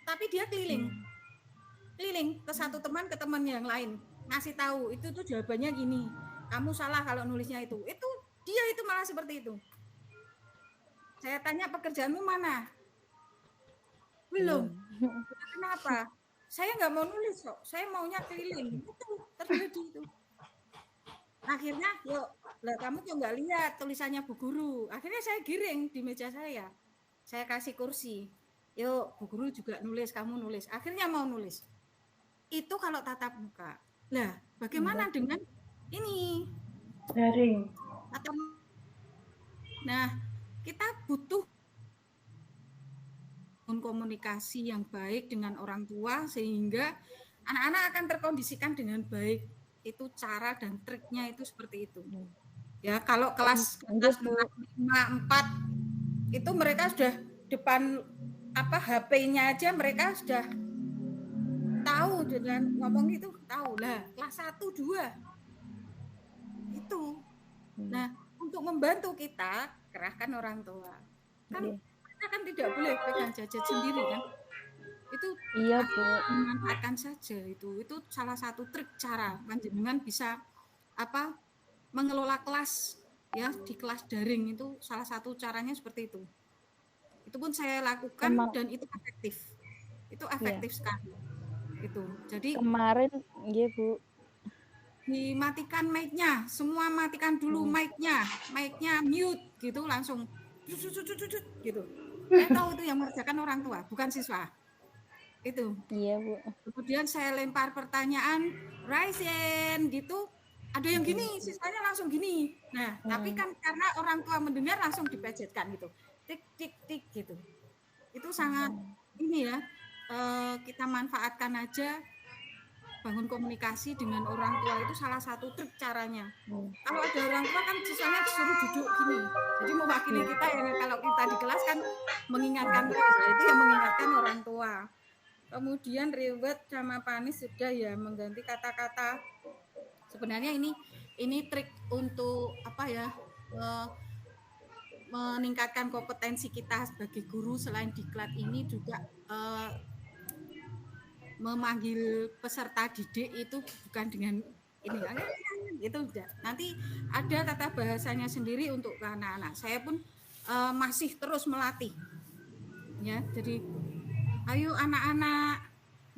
tapi dia keliling ke satu teman ke teman yang lain ngasih tahu itu tuh jawabannya gini, kamu salah kalau nulisnya itu dia itu malah seperti itu. Saya tanya pekerjaanmu mana, belum. Kenapa? Saya nggak mau nulis kok, saya maunya keliling. Itu terjadi itu. Akhirnya yuk lah kamu kok nggak lihat tulisannya Bu Guru. Akhirnya saya giring di meja saya kasih kursi, yuk Bu Guru juga nulis, kamu nulis. Akhirnya mau nulis. Itu kalau tatap muka. Lah, bagaimana dengan ini? Daring. Nah, kita butuh komunikasi yang baik dengan orang tua sehingga anak-anak akan terkondisikan dengan baik. Itu cara dan triknya itu seperti itu. Ya, kalau kelas 5, 4 itu mereka sudah depan HP-nya aja mereka sudah tahu, dengan ngomong itu tahu lah. Kelas 1, 2 itu. Nah, untuk membantu kita kerahkan orang tua. Kan kita kan tidak boleh pegang gadget sendiri kan. Itu Iya, Bu. memanfaatkan saja itu salah satu trik cara panjenengan bisa mengelola kelas ya, di kelas daring itu salah satu caranya seperti itu. Itu pun saya lakukan dan itu efektif. Itu efektif sekali. Itu. Jadi kemarin iya, Bu. Dimatikan mic-nya, semua matikan dulu mic-nya mute gitu langsung gitu. Saya tahu itu yang mengerjakan orang tua, bukan siswa. Itu. Iya, Bu. Kemudian saya lempar pertanyaan, Ryzen gitu. Ada yang gini, siswanya langsung gini. Nah, tapi kan karena orang tua mendengar langsung dipejetkan gitu. Tik tik tik gitu. Itu sangat ini ya. Kita manfaatkan aja, bangun komunikasi dengan orang tua itu salah satu trik caranya. Kalau ada orang tua kan siswanya disuruh duduk gini, jadi mewakili kita ya, kalau kita di kelas kan mengingatkan mereka, itu yang mengingatkan orang tua. Kemudian reward sama panis sudah ya, mengganti kata-kata. Sebenarnya ini trik untuk meningkatkan kompetensi kita sebagai guru. Selain diklat ini juga memanggil peserta didik itu bukan dengan ini itu nanti ada tata bahasanya sendiri untuk anak-anak. Saya pun masih terus melatih ya, jadi ayo anak-anak,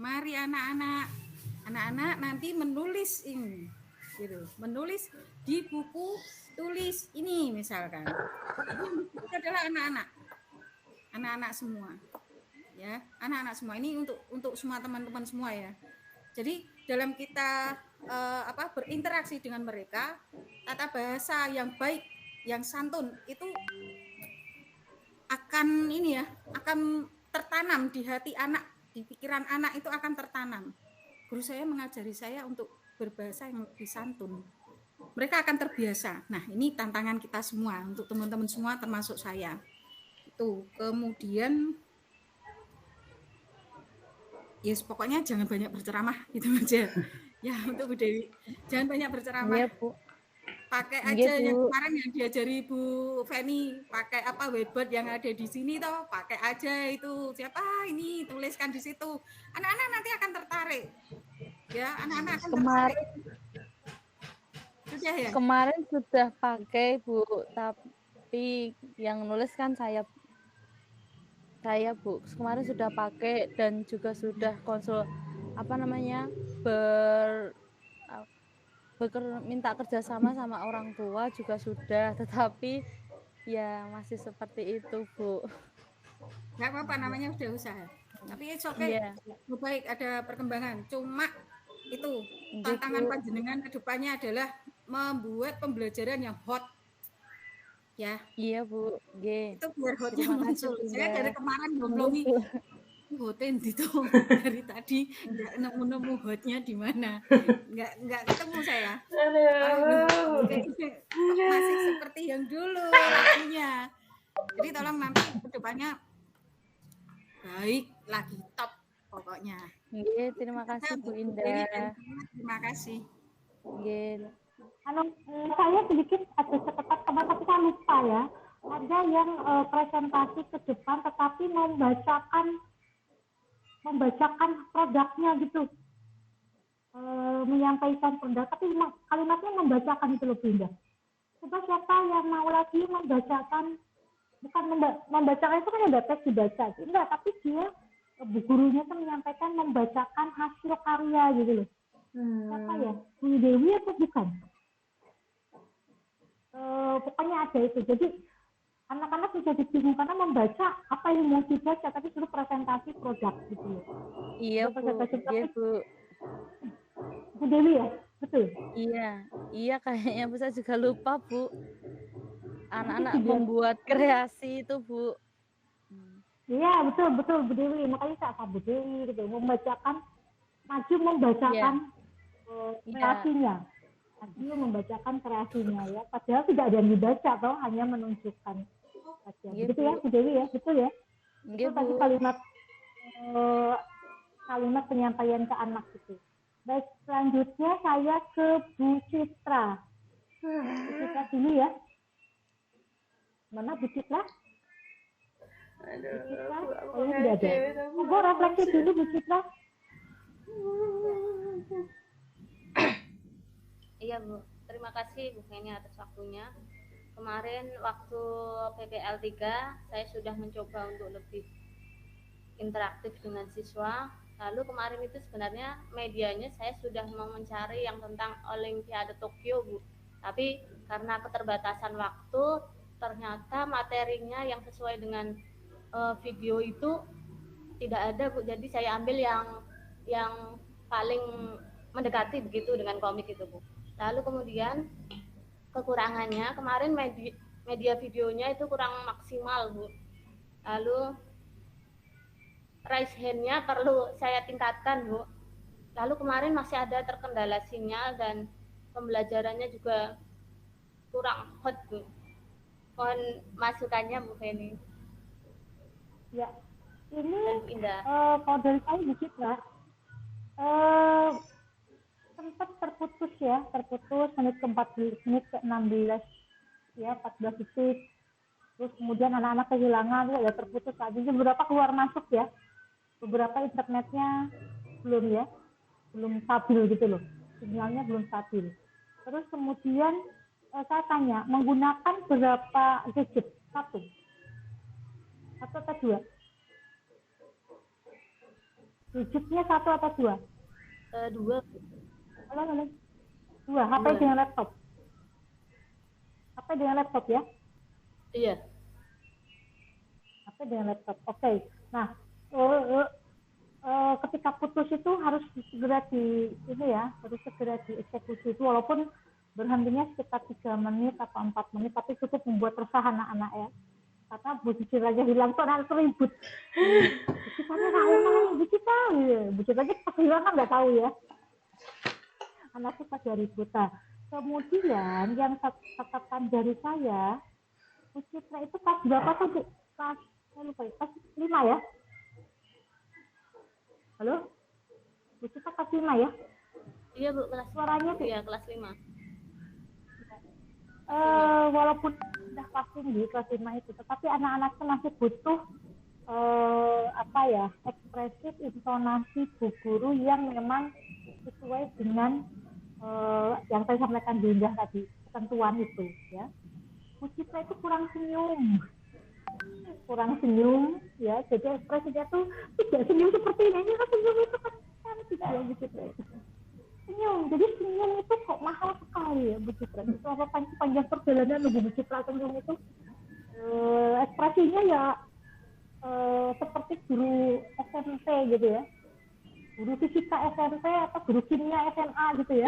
mari anak-anak nanti menulis ini gitu, menulis di buku tulis ini misalkan. Itu adalah anak-anak semua ya, anak-anak semua ini untuk semua teman-teman semua ya. Jadi dalam kita berinteraksi dengan mereka, tata bahasa yang baik, yang santun itu akan akan tertanam di hati anak, di pikiran anak itu akan tertanam. Guru saya mengajari saya untuk berbahasa yang lebih santun. Mereka akan terbiasa. Nah, ini tantangan kita semua, untuk teman-teman semua termasuk saya. Itu. Kemudian yes, pokoknya jangan banyak berceramah gitu aja. Ya, untuk Bu Dewi. Jangan banyak berceramah. Iya, Bu. pakai Nggih, aja yang Bu. kemarin yang diajari Bu Feni, pakai apa whiteboard yang ada di sini toh, pakai aja itu siapa ini tuliskan di situ. Anak-anak nanti akan tertarik. Ya, anak-anak akan tertarik. Kemarin Sudah ya? kemarin sudah pakai, Bu, tapi yang nulis kan saya, Bu. Kemarin sudah pakai dan juga sudah konsul ber minta kerjasama sama orang tua juga sudah, tetapi ya masih seperti itu, Bu. Nggak apa-apa, namanya udah usaha. Tapi it's okay. Iya, Baik, ada perkembangan. Cuma itu nggih, tantangan Bu. panjenengan ke depannya adalah membuat pembelajaran yang hot. Ya, Iya, Bu. Nggih. itu biar hotnya Terima kasih, muncul. Saya Bunda. dari kemarin Nggih, ngobrolin Bu. hoten gitu dari tadi nggak nemu hotnya di mana, nggak ketemu saya. Aduh. Masih seperti yang dulu lagunya. Jadi tolong nanti kedepannya baik lagi top pokoknya. Nggih, terima kasih Bu Dewi Indah. dan Kina, terima kasih. Nggih. Saya sedikit ada catatan teman tapi saya lupa ya. Ada yang presentasi ke depan tetapi membacakan produknya gitu. Menyampaikan produk tapi kalimatnya membacakan itu loh Bunda. Coba siapa yang mau lagi membacakan, bukan membacakan itu kan ada teks dibaca, enggak, tapi dia gurunya tuh menyampaikan membacakan hasil karya gitu loh. Siapa ya? Bu Dewi atau bukan? Pokoknya ada itu. Jadi anak-anak menjadi bingung karena membaca apa yang mau dibaca, tapi suruh presentasi produk gitu loh. Iya, Bu. Iya, Bu. Bu Dewi ya? Betul? Iya kayaknya Bu, saya juga lupa, Bu. Anak-anak membuat kreasi itu, Bu. Iya, betul Bu Dewi. Makanya saya Bu Dewi gitu, membacakan kreasinya. Maju membacakan kreasinya ya. Padahal tidak ada yang dibaca toh, hanya menunjukkan saja. Begitu ya Bu Dewi ya, betul ya? Itu tadi kalimat penyampaian ke anak itu. Baik, selanjutnya saya ke Bu Citra. Bu Citra dulu ya. Mana Bu Citra? Aduh, Bu Citra, aku tidak ada. Monggo refleksi dulu Bu Citra. Iya Bu, terima kasih Bu Feni atas waktunya. Kemarin waktu PPL 3 saya sudah mencoba untuk lebih interaktif dengan siswa. Lalu kemarin itu sebenarnya medianya saya sudah mau mencari yang tentang Olimpiade Tokyo Bu. Tapi karena keterbatasan waktu, ternyata materinya yang sesuai dengan video itu tidak ada Bu. Jadi saya ambil yang paling mendekati begitu dengan komik itu Bu. Lalu kemudian kekurangannya kemarin media videonya itu kurang maksimal Bu. Lalu raise hand-nya perlu saya tingkatkan Bu. Lalu kemarin masih ada terkendala sinyal dan pembelajarannya juga kurang hot Bu. Mohon masukannya Bu Feni. Ya, ini Indah. kalau dari saya dikit lah. Sempat terputus menit ke-14, menit ke-16 ya, 14 detik. Terus kemudian anak-anak kehilangan ya terputus lagi. Beberapa keluar masuk ya. Beberapa internetnya belum stabil gitu loh. Sinyalnya belum stabil. Terus kemudian saya tanya, menggunakan berapa gadget? Satu atau dua? Gadgetnya satu atau dua? Dua. Dua. HP dengan laptop. HP dengan laptop ya? Iya. HP dengan laptop. Oke. Nah, ketika putus itu harus segera dieksekusi itu, walaupun berhentinya sekitar 3 menit atau 4 menit, tapi cukup membuat resah anak-anak ya. Karena Bu Cicil aja hilang tuh anak ribut. Bu Cicilnya Bu Cicil aja pas hilang kan nggak tahu ya. Anaknya pada ribut. Nah, kemudian yang catatan dari saya, Bu Citra itu kelas berapa tuh Bu? Kelas 5 ya? Halo? Bu Citra kelas 5 ya? Iya Bu, kelas suaranya Bu. Iya, kelas 5. Walaupun sudah kelas tinggi kelas 5 itu, tetapi anak-anaknya masih butuh ekspresif intonasi bu guru yang memang sesuai dengan yang saya sampaikan di Indah tadi, ketentuan itu ya. Bu Citra itu kurang senyum ya, jadi ekspresinya tuh tidak senyum seperti ini kan, senyum itu kan cantik ya Bu Citra itu. Senyum, jadi senyum itu kok mahal sekali ya Bu Citra. Itu apa panjang perjalanan Bu Citra senyum itu ekspresinya ya seperti guru SMP gitu ya, guru fisika SMP atau guru kimia SMA gitu ya.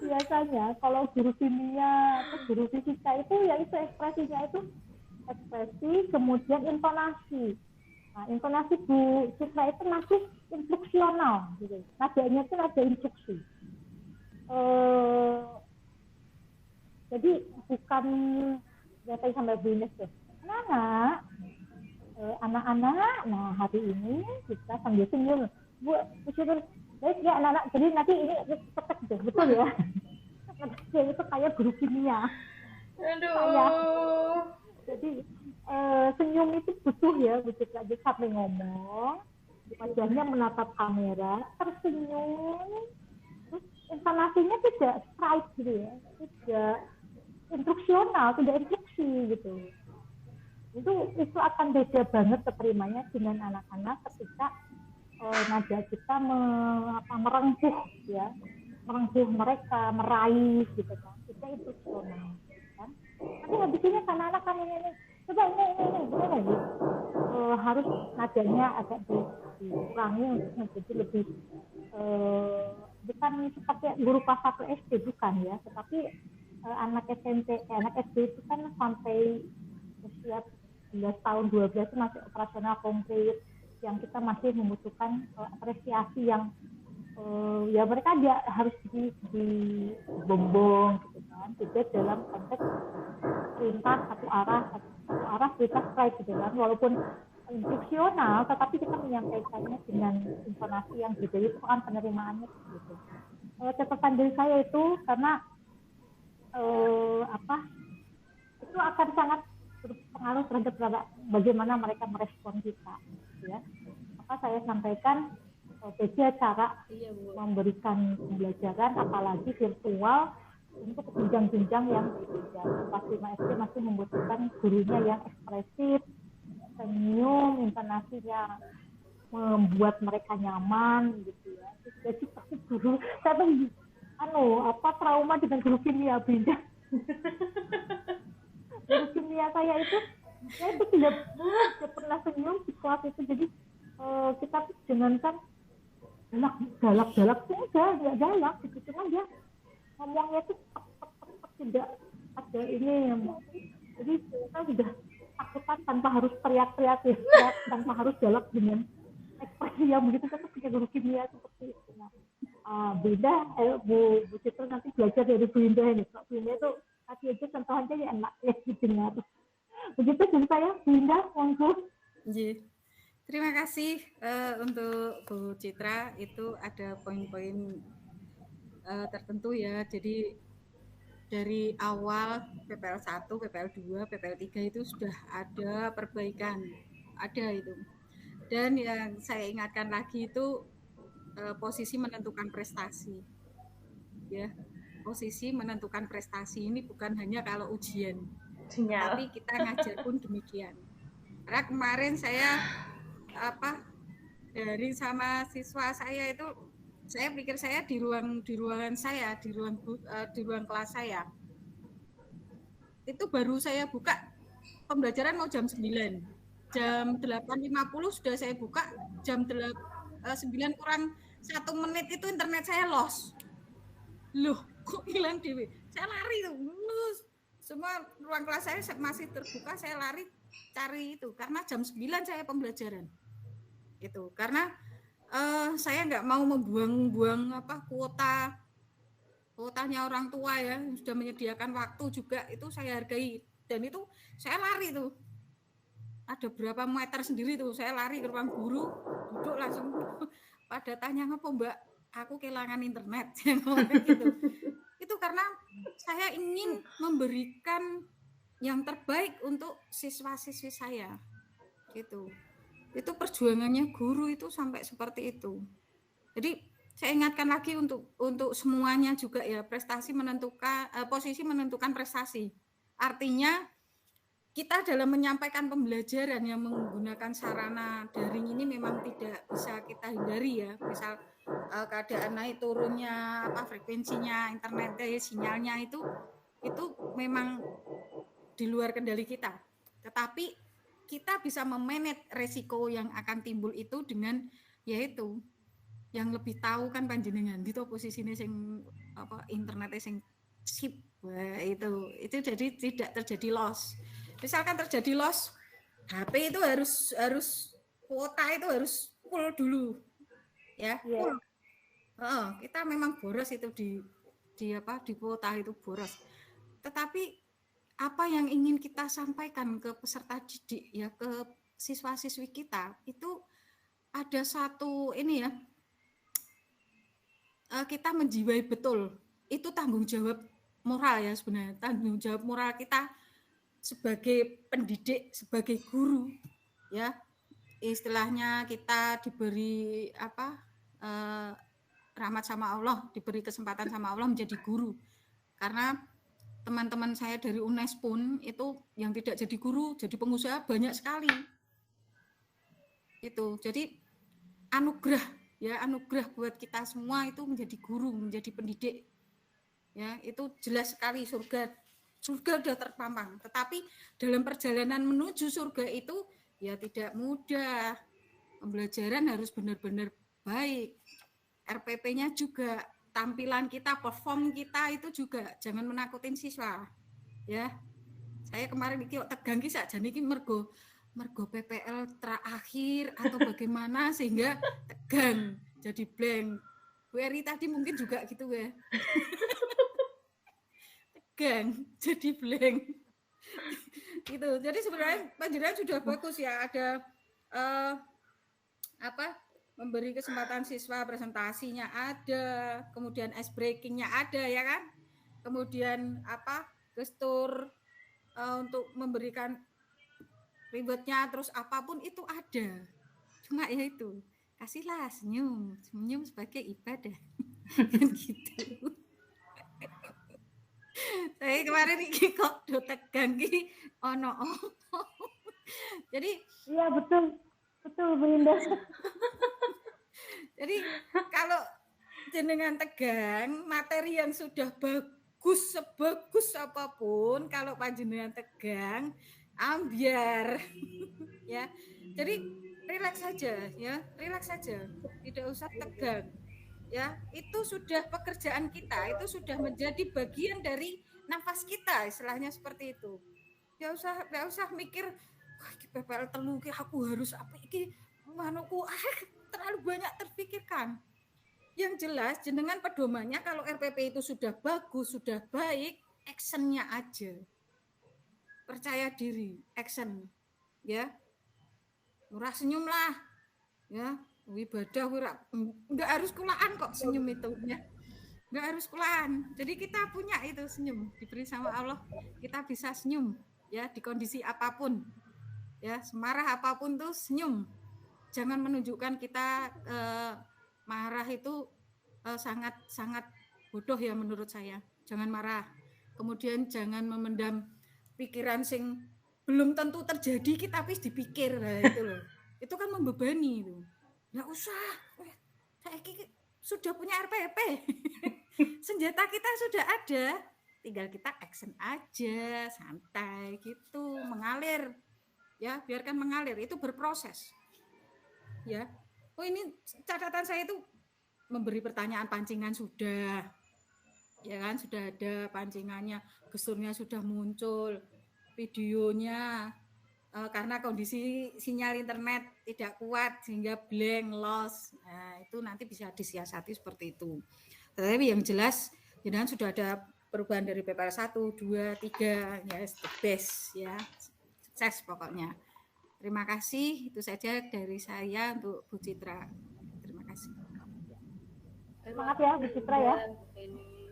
Biasanya kalau guru kimia atau guru fisika itu ya itu ekspresinya itu ekspresi kemudian intonasi. Nah, intonasi Bu Citra itu masih instruksional gitu. Nadanya itu nada instruksi. Jadi bukan ya tadi sampai Bu Ines tuh. Anak-anak, nah hari ini kita sambil senyum. Bu Citra, baik ya anak-anak. Jadi nanti ini petek deh, betul ya. Dia itu kayak guru kimia. Aduh. Jadi senyum itu butuh ya, Bu Citra. Jadi sampai ngomong, wajahnya menatap kamera, tersenyum, terus intonasinya tidak straight gitu ya, tidak instruksional, tidak instruksi gitu. Itu akan beda banget keterimanya dengan anak-anak ketika nada kita merengkuh ya, merengkuh mereka, meraih gitu kan, kita instruksional kan. Tapi habis ini anak-anak kan ini coba ini harus nadanya agak dikurangi untuk menjadi lebih bukan seperti guru kelas 1 SD bukan ya, tetapi anak SMP, anak SD itu kan sampai usia 11 tahun 12 itu masih operasional konkret, yang kita masih membutuhkan apresiasi yang ya mereka dia harus dibombong gitu kan, tidak dalam konteks perintah satu arah perintah straight gitu kan, walaupun instruksional tetapi kita menyampaikannya dengan intonasi yang gitu, itu kan penerimaannya gitu. Catatan dari saya itu karena itu akan sangat berpengaruh terhadap bagaimana mereka merespon kita ya. Maka saya sampaikan beda cara memberikan pembelajaran apalagi virtual untuk jenjang-jenjang yang berbeda. Kelas 5 SD masih membutuhkan gurunya yang ekspresif, senyum, intonasinya membuat mereka nyaman gitu ya. Jadi seperti guru saya tuh trauma dengan guru kimia beda. Guru kimia saya itu tidak pernah senyum di kelas itu. Jadi kita jangankan galak-galak tuh enggak galak gitu, cuma dia ngomongnya tuh tidak ada ini. Jadi kita sudah takutan tanpa harus teriak-teriak ya, tanpa harus galak dengan ekspresi yang begitu, kita punya guru kimia seperti itu. Nah, beda Bu Citra nanti belajar dari Bu Indah ini. Kalau Bu Indah itu kasih aja contoh aja ya enak ya didengar. Begitu dari saya, Bu Indah, monggo. Terima kasih untuk Bu Citra, itu ada poin-poin tertentu ya. Jadi dari awal PPL 1, PPL 2, PPL 3 itu sudah ada perbaikan, ada itu. Dan yang saya ingatkan lagi itu posisi menentukan prestasi. Ya, posisi menentukan prestasi ini bukan hanya kalau ujian, tapi kita ngajar pun demikian. Karena kemarin saya dari sama siswa saya itu, saya pikir saya di ruangan saya, di ruang kelas saya. Itu baru saya buka pembelajaran mau jam 9. Jam 8.50 sudah saya buka, jam 9 kurang 1 menit itu internet saya lost. Loh, kok hilang dewe? Saya lari tuh. Semua ruang kelas saya masih terbuka, saya lari cari itu karena jam 9 saya pembelajaran. Gitu. Karena saya nggak mau membuang-buang kuotanya orang tua ya, sudah menyediakan waktu juga, itu saya hargai. Dan itu saya lari tuh. Ada berapa meter sendiri tuh, saya lari ke ruang guru, duduk langsung pada tanya apa Mbak, aku kehilangan internet gitu. Itu karena saya ingin memberikan yang terbaik untuk siswa-siswi saya gitu. Itu perjuangannya guru itu sampai seperti itu. Jadi saya ingatkan lagi untuk semuanya juga ya, prestasi menentukan posisi menentukan prestasi. Artinya kita dalam menyampaikan pembelajaran yang menggunakan sarana daring ini memang tidak bisa kita hindari ya. Misal keadaan naik turunnya frekuensinya internet sinyalnya itu memang di luar kendali kita. Tetapi kita bisa memanage resiko yang akan timbul itu dengan yaitu yang lebih tahu kan panjenengan gitu posisinya sing internetnya sing chip itu jadi tidak terjadi loss. Misalkan terjadi loss, HP itu harus kuota itu harus full dulu, ya full. Kita memang boros itu di kuota itu boros. Tetapi apa yang ingin kita sampaikan ke peserta didik ya, ke siswa-siswi kita itu ada satu ini ya, kita menjiwai betul itu tanggung jawab moral ya sebenarnya, tanggung jawab moral kita sebagai pendidik, sebagai guru ya, istilahnya kita diberi rahmat sama Allah, diberi kesempatan sama Allah menjadi guru. Karena teman-teman saya dari UNES pun itu yang tidak jadi guru, jadi pengusaha banyak sekali. Itu jadi anugerah ya, anugerah buat kita semua itu menjadi guru, menjadi pendidik. Ya, itu jelas sekali surga sudah terpampang. Tetapi dalam perjalanan menuju surga itu ya tidak mudah. Pembelajaran harus benar-benar baik. RPP-nya juga, tampilan kita, perform kita itu juga jangan menakutin siswa. Ya. Saya kemarin iki tegang ki sakjane iki mergo PPL terakhir atau bagaimana sehingga tegang, jadi blank. Bu Eri tadi mungkin juga gitu ya. Tegang, jadi blank. Gitu. Jadi sebenarnya panjenengan sudah bagus ya, ada memberi kesempatan siswa, presentasinya ada, kemudian ice breakingnya ada ya kan, kemudian gestur untuk memberikan ribetnya, terus apapun itu ada. Cuma ya itu, kasihlah senyum sebagai ibadah. Gitu. Saya kemarin ini kok do tegang ki ono. Jadi iya betul Bu Indah. Jadi kalau jenengan tegang, materi yang sudah bagus sebagus apapun, kalau panjenengan tegang, ambiar ya. Jadi rileks saja ya, rileks saja, tidak usah tegang. Ya, itu sudah pekerjaan kita, itu sudah menjadi bagian dari nafas kita, istilahnya seperti itu. Enggak usah mikir, wah PPL telu ki aku harus apa iki manuku terlalu banyak terpikirkan. Yang jelas jenengan pedomannya kalau RPP itu sudah bagus, sudah baik, actionnya aja. Percaya diri, action. Ya. Murah senyum lah. Ya, ibadah enggak harus kulaan kok senyum itu ya. Enggak harus kulaan. Jadi kita punya itu senyum, diberi sama Allah, kita bisa senyum ya di kondisi apapun. Ya, semarah apapun tuh senyum. Jangan menunjukkan kita marah itu sangat bodoh ya menurut saya. Jangan marah. Kemudian jangan memendam pikiran sing belum tentu terjadi kita habis dipikir itu loh. Itu kan membebani itu. Enggak usah. Saya sudah punya RPP. Senjata kita sudah ada. Tinggal kita action aja, santai gitu, mengalir. Ya, biarkan mengalir, itu berproses. Ya. Oh, ini catatan saya itu memberi pertanyaan pancingan sudah. Ya kan, sudah ada pancingannya, gesturnya sudah muncul, videonya karena kondisi sinyal internet tidak kuat sehingga blank, loss. Nah, itu nanti bisa disiasati seperti itu. Tetapi yang jelas jenengan sudah ada perubahan dari PPL 1, 2, 3 ya, the best ya. Sukses pokoknya. Terima kasih, itu saja dari saya untuk Bu Citra. Terima kasih. Semangat ya Bu Citra ya. Bu Feni.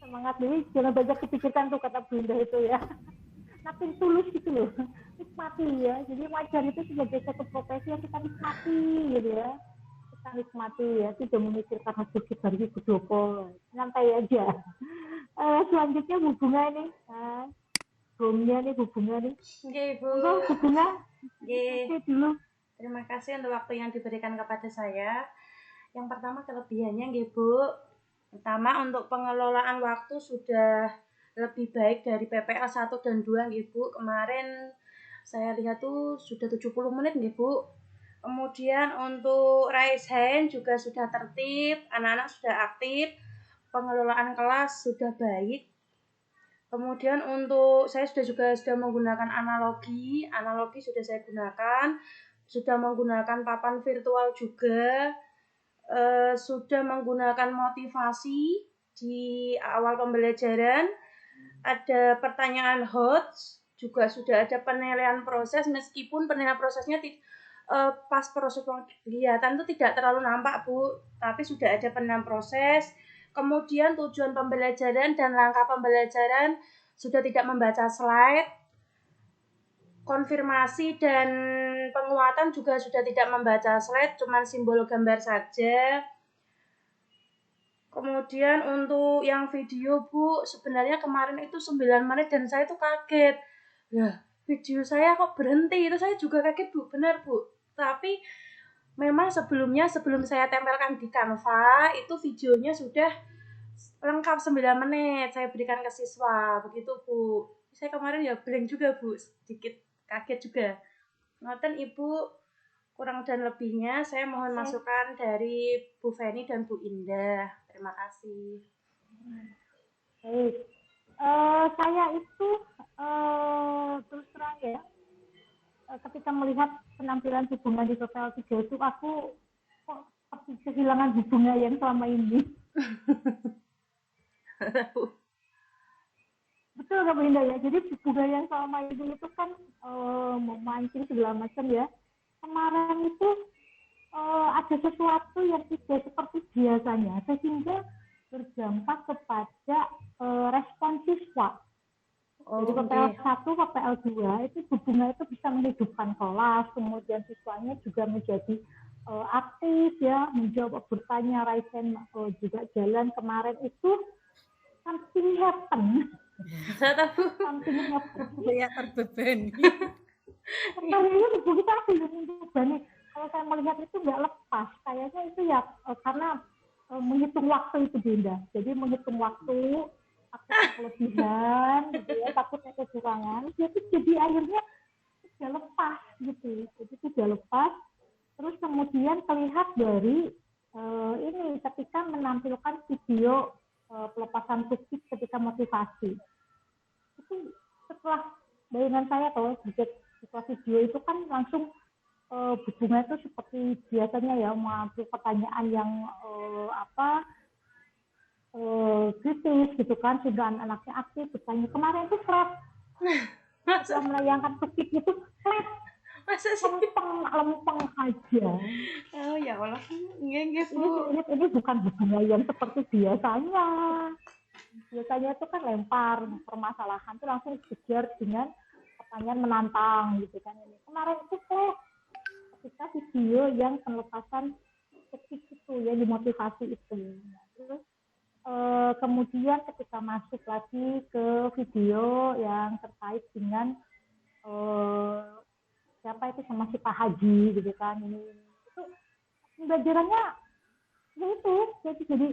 Semangat, jadi jangan banyak dipikirkan tuh kata Bunda itu ya. Makin tulus gitu loh, nikmati ya. Jadi wajar itu sebagai satu profesi yang kita nikmati gitu ya. Kita nikmati ya, tidak memikirkan hasil kita itu berdopo, santai aja. Selanjutnya Bu Bunga nih, Bu Bunga nih. Oke, Bu. Enggak, Bu Bunga. Oke. Oke dulu. Terima kasih untuk waktu yang diberikan kepada saya. Yang pertama kelebihannya nggih, Bu. Pertama untuk pengelolaan waktu sudah lebih baik dari PPL 1 dan 2 nggih, Bu. Kemarin saya lihat tuh sudah 70 menit nggih, Bu. Kemudian untuk raise hand juga sudah tertib, anak-anak sudah aktif, pengelolaan kelas sudah baik. Kemudian untuk saya sudah menggunakan analogi sudah saya gunakan, sudah menggunakan papan virtual juga, sudah menggunakan motivasi di awal pembelajaran, ada pertanyaan hot, juga sudah ada penilaian proses, meskipun penilaian prosesnya pas proses kegiatan itu tidak terlalu nampak, Bu, tapi sudah ada penilaian proses. Kemudian tujuan pembelajaran dan langkah pembelajaran sudah tidak membaca slide. Konfirmasi dan penguatan juga sudah tidak membaca slide, cuma simbol gambar saja. Kemudian untuk yang video, Bu, sebenarnya kemarin itu 9 menit dan saya tuh kaget. Ya, video saya kok berhenti, itu saya juga kaget, Bu, benar, Bu. Tapi memang sebelum saya tempelkan di Canva, itu videonya sudah lengkap 9 menit saya berikan ke siswa, begitu, Bu. Saya kemarin ya blank juga, Bu, sedikit kaget juga. Ngoten Ibu, kurang dan lebihnya saya mohon masukan dari Bu Feni dan Bu Indah. Terima kasih. Baik. Saya itu terus terang ya, ketika melihat penampilan Bu Bunga di PPL 3 itu aku kok seperti kehilangan Bu Bunga yang selama ini. Betul nggak Bu Indah ya? Jadi Bu Bunga yang selama ini itu kan memancing segala macam ya. Kemarin itu ada sesuatu yang tidak seperti biasanya, sehingga berdampak kepada respon siswa. Jadi PPL 1, PPL 2 itu Bu Bunga itu bisa menghidupkan kelas, kemudian siswanya juga menjadi aktif ya, menjawab, bertanya, raise hand, juga jalan. Kemarin itu something happen. Something happen. Saya terbebani. Kemarin Bu kita terbebani. Kalau saya melihat itu nggak lepas, kayaknya itu ya karena menghitung waktu itu Dinda. Jadi menghitung waktu, takutnya kelebihan, gitu ya, takutnya kekurangan, jadi akhirnya tidak lepas gitu. Jadi tidak lepas. Terus kemudian terlihat dari ini ketika menampilkan video pelepasan tukik ketika motivasi. Itu setelah bayangan saya kalau setelah video itu kan langsung Bu Bunga itu seperti biasanya ya mengambil pertanyaan yang kritis gitu kan, sudah anaknya aktif bertanya. Kemarin itu flat setelah menayangkan tukik itu flat, lempeng aja. Oh ya Allah, nggih Bu. Ini bukan Bu Bunga yang seperti biasanya. Biasanya itu kan lempar permasalahan itu langsung dikejar dengan pertanyaan menantang gitu kan. Kemarin itu flat ketika video yang pelepasan tukik itu yang dimotivasi itu. Terus kemudian ketika masuk lagi ke video yang terkait dengan siapa itu sama si Pak Haji gitu kan, ini itu pembelajarannya itu jadi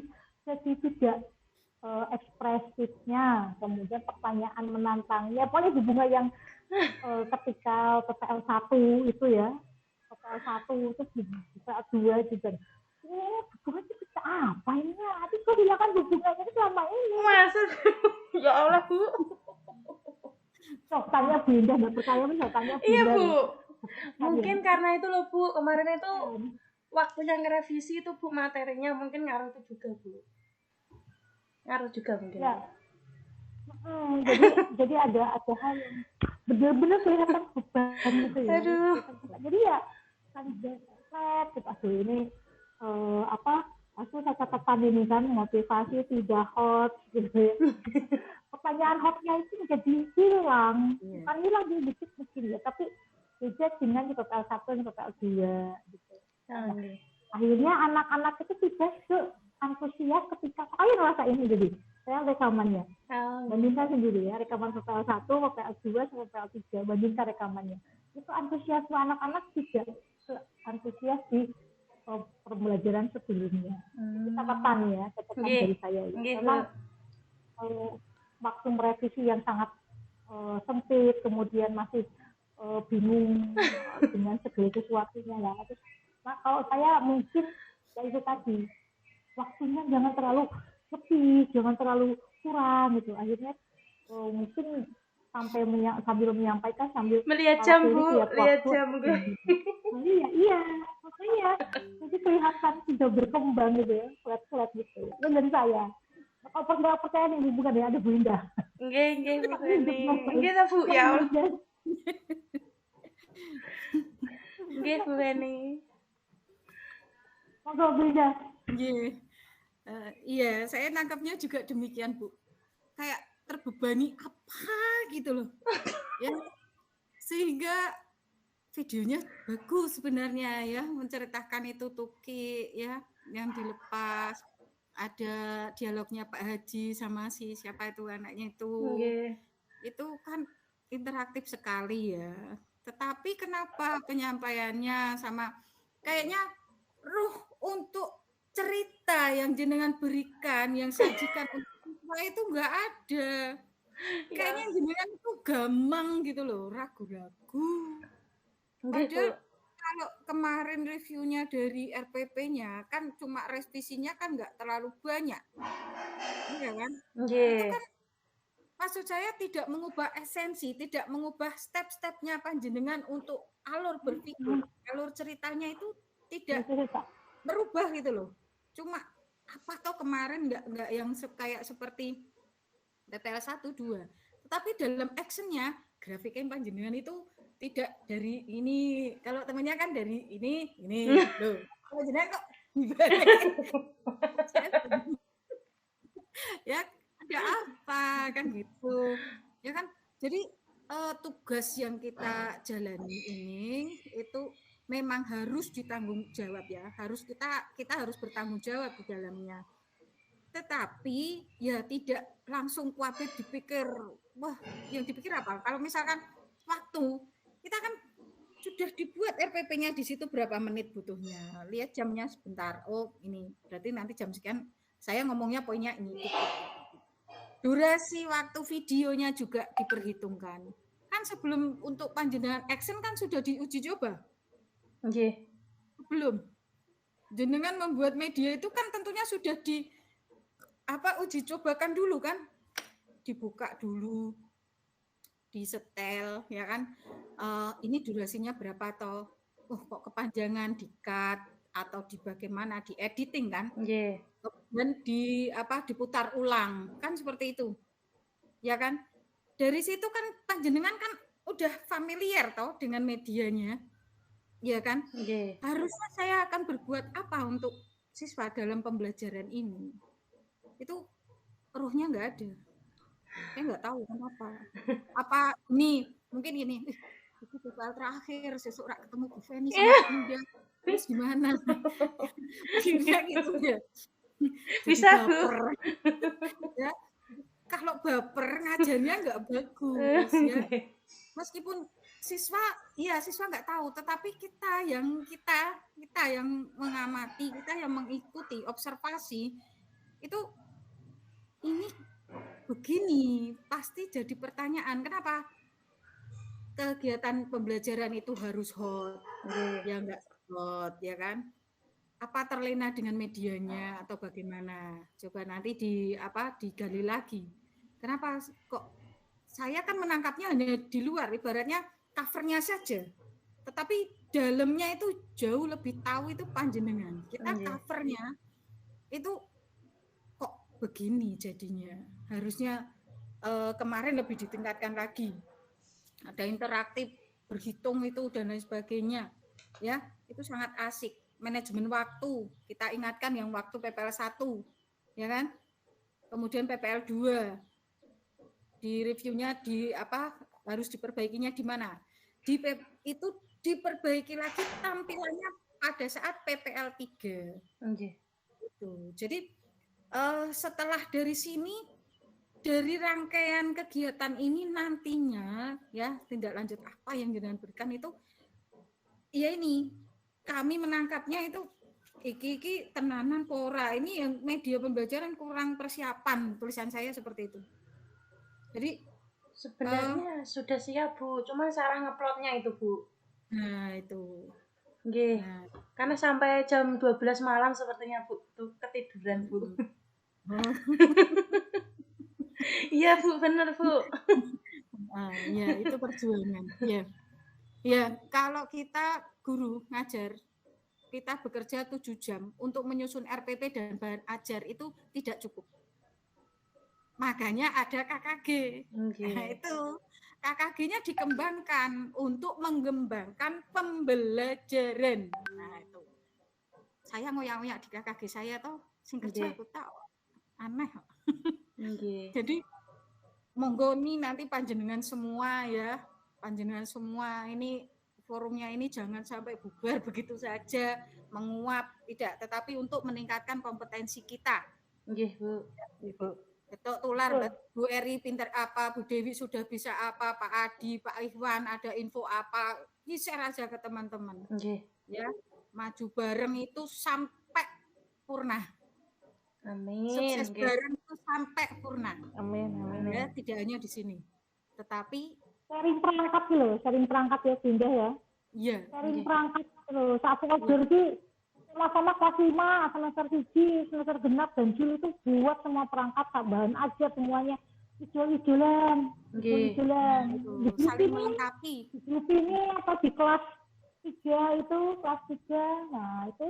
tidak ekspresifnya, kemudian pertanyaan menantangnya boleh Bu Bunga yang ketika PPL 1 itu ya, PPL 1 terus PPL 2 juga Bu Bunga itu bisa apa ini? Tapi kok dilakukan Bu Bunga ini selama ini? Masa ya Allah Bu. Sok tanya Bu Indah, nggak percaya pun sok tanya Bu Iya Indah. Bu. Mungkin karena itu loh Bu, kemarin itu waktunya ngerevisi itu Bu, materinya mungkin ngaruh itu juga Bu. Ngaruh juga mungkin. Ya. Jadi ada hal yang benar-benar kelihatan beban gitu ya. Aduh. Jadi ya kan flat gitu, aduh ini Aku catatan ini kan motivasi tidak hot gitu ya. Pertanyaan hotnya itu jadi hilang. Iya. Bukan hilang dikit mungkin ya, tapi beda dengan di PPL 1 dan PPL 2 gitu. Oh, nggih. Akhirnya anak-anak itu tidak antusias ketika saya ngerasain ini jadi. Saya rekamannya. Oh, Bandingkan sendiri ya, rekaman PPL 1, PPL 2, sama PPL 3, bandingkan rekamannya. Itu antusiasme anak-anak tidak antusias di pembelajaran sebelumnya. Itu catatan ya, catatan Nggih. dari saya. Ya. Nggih, Bu. Memang waktu merevisi yang sangat sempit, kemudian masih bingung dengan segala sesuatunya ya. Terus, nah, kalau saya mungkin ya itu tadi, waktunya jangan terlalu lebih, jangan terlalu kurang gitu. Akhirnya mungkin sambil menyampaikan sambil Melihat jam, kalau Bu. ini ya, Lihat waktu jam, Bu. iya makanya jadi kelihatan sudah berkembang gitu ya, flat gitu. Itu dari saya. Kalau percaya nih bukan ya, ada Bu Indah. Nggih, Bu Feni. Nggih ta, Bu? Ya Allah. Nggih, Bu Feni. Monggo Bu Indah. Nggih. Iya, saya nangkapnya juga demikian, Bu. Kayak terbebani apa gitu loh. Ya. Sehingga videonya bagus sebenarnya ya, menceritakan itu Tuki ya yang dilepas. Ada dialognya Pak Haji sama si siapa itu anaknya itu. Nggih. Itu kan interaktif sekali ya. Tetapi kenapa penyampaiannya sama kayaknya ruh untuk cerita yang jenengan berikan, yang sajikan untuk siswa itu enggak ada. Kayaknya jenengan itu gamang gitu loh, ragu-ragu. Padahal kalau kemarin reviewnya dari RPP-nya kan cuma revisinya kan enggak terlalu banyak. Iya kan? Itu kan maksud saya tidak mengubah esensi, tidak mengubah step-stepnya panjenengan untuk alur berpikir, alur ceritanya itu tidak merubah gitu loh. Cuma apa toh kemarin enggak yang kayak seperti PPL 1, 2. Tetapi dalam actionnya grafiknya panjenengan itu tidak dari ini. Kalau temannya kan dari ini loh. Kalau jenengan kok ya ada apa kan gitu. Ya kan? Jadi tugas yang kita jalani ini itu memang harus ditanggung jawab ya. Kita harus bertanggung jawab di dalamnya. Tetapi ya tidak langsung kuatir dipikir, wah yang dipikir apa? Kalau misalkan waktu, kita kan sudah dibuat RPP-nya di situ berapa menit butuhnya. Lihat jamnya sebentar. Oh ini berarti nanti jam sekian. Saya ngomongnya poinnya ini. Durasi waktu videonya juga diperhitungkan. Kan sebelum untuk panjenengan action kan sudah diuji coba. Nggih. Belum. Jenengan membuat media itu kan tentunya sudah uji cobakan dulu kan, dibuka dulu, disetel ya kan, ini durasinya berapa toh, kok kepanjangan, di-cut atau di bagaimana, di editing kan, kemudian diputar ulang kan seperti itu, ya kan. Dari situ kan panjenengan kan udah familiar toh dengan medianya, ya kan. Harusnya saya akan berbuat apa untuk siswa dalam pembelajaran ini. Itu rohnya nggak ada. Saya nggak tahu kenapa. Apa ini mungkin gini, itu PPL terakhir sesuk rak ketemu Bu Feni sama Indah. Terus gimana? Akhirnya gitu ya. Bisa baper. Ya, kalau baper ngajarnya nggak bagus ya. Meskipun siswa nggak tahu, tetapi kita yang mengamati, kita yang mengikuti, observasi itu ini begini pasti jadi pertanyaan, kenapa kegiatan pembelajaran itu harus hot, ya enggak hot ya kan, apa terlena dengan medianya atau bagaimana, coba nanti digali lagi, kenapa kok saya kan menangkapnya hanya di luar, ibaratnya covernya saja, tetapi dalamnya itu jauh lebih tahu itu panjenengan, kita covernya itu begini jadinya. Harusnya kemarin lebih ditingkatkan lagi. Ada interaktif, berhitung itu dan lain sebagainya. Ya, itu sangat asik. manajemen waktu. Kita ingatkan yang waktu PPL 1, ya kan? Kemudian PPL 2. Di reviewnya harus diperbaikinya di mana? Itu diperbaiki lagi tampilannya pada saat PPL 3. Gitu. Jadi setelah dari sini, dari rangkaian kegiatan ini nantinya ya tindak lanjut apa yang jenengan berikan itu ya ini kami menangkapnya itu iki tenanan pora ini yang media pembelajaran kurang persiapan, tulisan saya seperti itu. Jadi sebenarnya sudah siap Bu, cuma cara ngeplotnya itu Bu. Nah itu. Nggih. Nah. Karena sampai jam 12 malam sepertinya Bu tuh ketiduran Bu. Iya Bu, benar Bu. Ya itu perjuangan. Ya kalau kita guru ngajar, kita bekerja 7 jam untuk menyusun RPP dan bahan ajar itu tidak cukup. Makanya ada KKG. Nah itu KKG-nya dikembangkan untuk mengembangkan pembelajaran. Nah itu. Saya ngoyak-ngoyak di KKG saya tuh sing kerja aku tahu aneh. Jadi monggo nih nanti panjenengan semua ya, panjenengan semua ini forumnya ini jangan sampai bubar begitu saja, menguap tidak, tetapi untuk meningkatkan kompetensi kita. Nggih, Bu. Ibu. Ketok tular, Bu Eri pinter apa, Bu Dewi sudah bisa apa, Pak Adi, Pak Ikhwan ada info apa, share aja ke teman-teman. Ya, maju bareng itu sampai purna. Amin. Sukses bareng itu sampai purna. Amin. Ya, tidak hanya di sini, tetapi sharing perangkat loh, sharing perangkat ya Bunda ya. Iya. Sharing perangkat loh. Saat ngajar ki sama kelas 5, semester 1, semester genap dan jul itu buat semua perangkat, bahan ajar semuanya. Ijol-ijolan. Di saling melengkapi. Di grup ini apa di kelas 3 itu, kelas 3. Nah, itu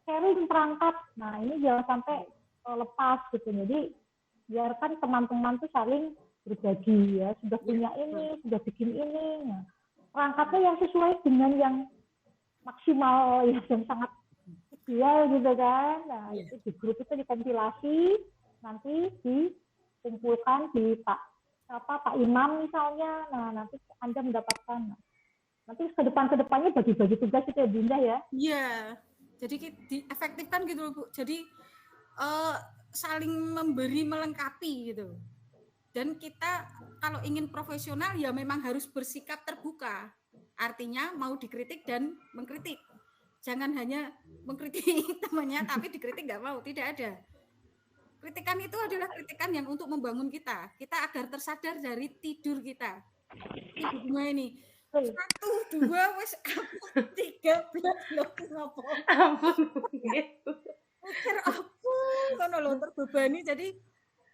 sharing perangkat. Nah, ini jangan sampai lepas gitu. Jadi biarkan teman-teman tuh saling berbagi ya, sudah punya ini, sudah bikin ini. Nah, perangkatnya yang sesuai dengan yang maksimal ya, yang sangat ideal gitu kan. Nah, itu di grup itu dikompilasi, nanti dikumpulkan di Pak Imam misalnya. Nah, nanti Anda mendapatkan. Nanti kedepannya bagi-bagi tugas itu ya Bunda ya. Iya. Jadi diefektifkan gitu Bu. Jadi saling memberi melengkapi gitu. Dan kita kalau ingin profesional ya memang harus bersikap terbuka. Artinya mau dikritik dan mengkritik. Jangan hanya mengkritik temannya tapi dikritik nggak mau, tidak ada. Kritikan itu adalah kritikan yang untuk membangun kita agar tersadar dari tidur kita. Ibu Bunga ini 1, 2, wes 13 loh ngopo. Ampun. Mikir apa kono lho terbebani, jadi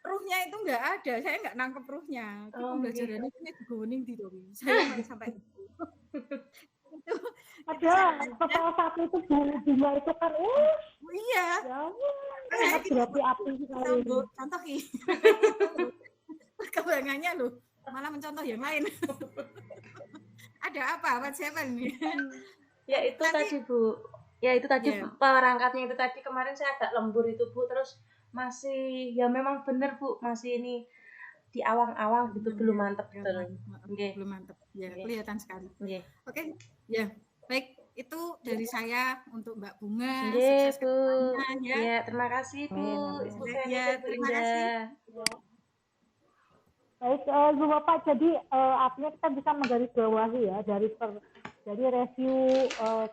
ruhnya itu enggak ada. Saya enggak nangkep ruhnya. Pembelajarannya ini digoning di dong. Saya sampai itu. Ada kepala satu itu bunga itu kan iya. Ya, berapi-api sekali. Contoh ki. Perkembangannya loh, malah mencontoh yang lain. Ada apa? What happened? Ya itu tadi Bu. Ya itu tadi perangkatnya itu tadi kemarin saya agak lembur itu Bu, terus masih ya memang benar Bu, masih ini di awang-awang gitu belum mantep betul. Belum mantep. Ya, kelihatan sekali. Oke. Ya, baik. Itu dari saya untuk Mbak Bunga. Sukses Bu. Ya, terima kasih Bu. Ya, terima kasih. Baik, Ibu Bapak, jadi artinya kita bisa menggarisbawahi ya dari review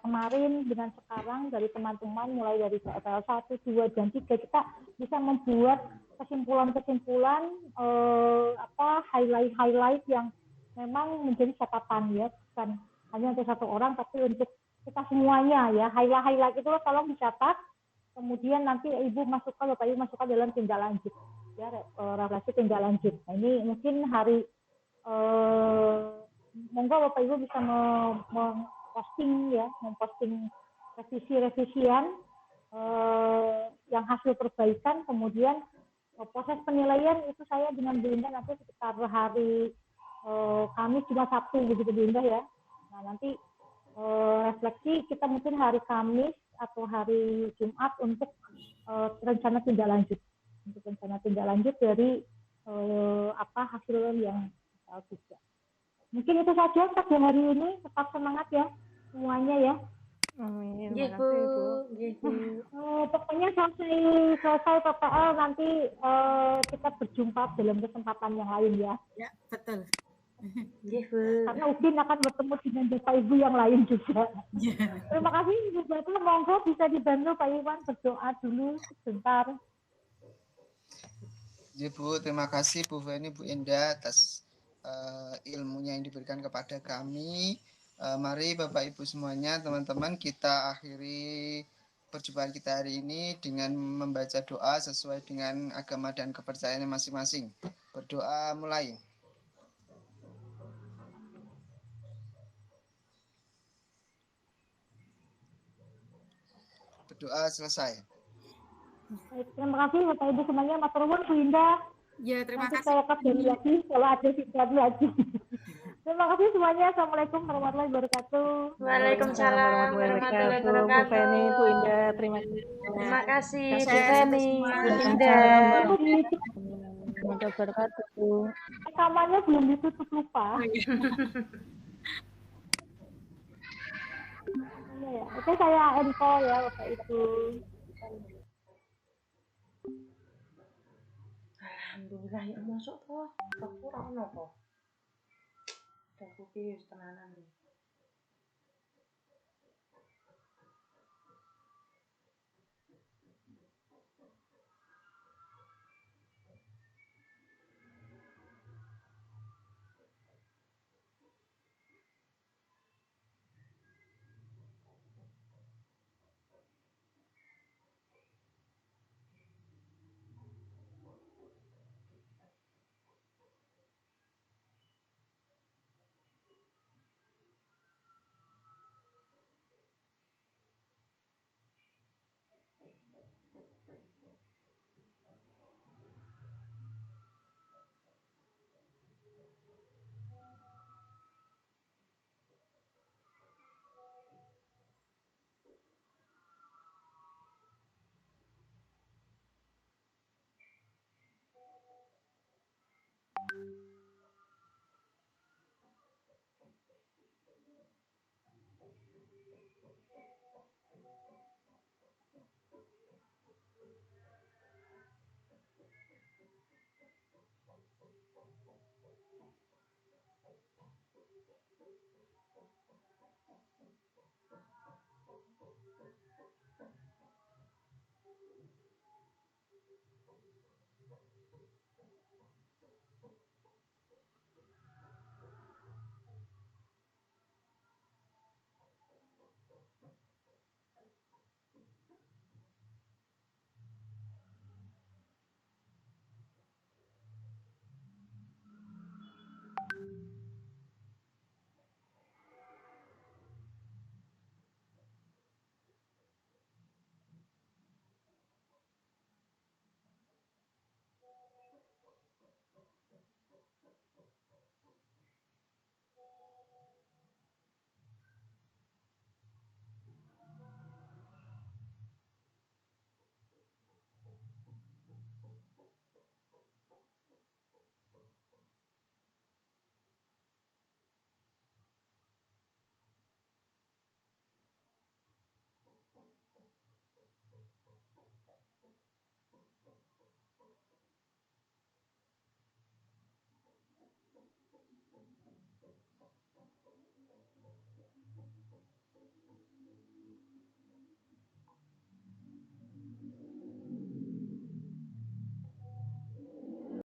kemarin dengan sekarang dari teman-teman mulai dari PPL 1, 2, dan 3 kita bisa membuat kesimpulan-kesimpulan highlight yang memang menjadi catatan ya, bukan hanya untuk satu orang tapi untuk kita semuanya ya. Highlight itu tolong dicatat, kemudian nanti Ibu masukkan, Bapak Ibu masukkan dalam tindak lanjut ya, refleksi tindak lanjut. Nah, ini mungkin hari monggo Bapak Ibu bisa memposting revisian yang hasil perbaikan, kemudian proses penilaian itu saya dengan Bu Indah nanti sekitar hari Kamis cuma Sabtu begitu Bu Indah ya. Nah nanti refleksi kita mungkin hari Kamis atau hari Jumat untuk rencana tindak lanjut. Untuk rencana tindak lanjut dari hasil yang bisa. Mungkin itu saja untuk hari ini. Tetap semangat ya semuanya ya. Amin. Nggih, Bu. Makasih, Bu. Nggih, Bu. Pokoknya selesai PPL nanti kita berjumpa dalam kesempatan yang lain ya. Ya, betul. Nggih, Bu. Karena Udin akan bertemu dengan Bapak Ibu yang lain juga. Ya. Terima kasih Ibu Bapak. Monggo bisa dibantu Pak Iwan berdoa dulu sebentar. Ya Bu, terima kasih Bu Feni, Bu Indah atas ilmunya yang diberikan kepada kami. Mari Bapak Ibu semuanya, teman-teman, kita akhiri perjumpaan kita hari ini dengan membaca doa sesuai dengan agama dan kepercayaannya masing-masing. Berdoa mulai. Berdoa selesai. Baik, terima kasih Bapak Ibu semuanya. Mas Ruwun, Bu Indah. Ya, terima Nanti kasih. saya kembali lagi kalau ada sesuatu lagi. Terima kasih semuanya. Assalamualaikum warahmatullahi wabarakatuh. Waalaikumsalam warahmatullahi Bu wabarakatuh. Feni, Bu Indah, terima kasih. Terima kasih Bu Sukses Feni, untuk Bu semua. Indah. Semoga berkati Bu. Rekamannya belum ditutup lupa. Ya. Oke, saya info ya Bapak Ibu. Alhamdulillah ya masuk toh. Aku ora ono kok. Aku ki wis tenanan.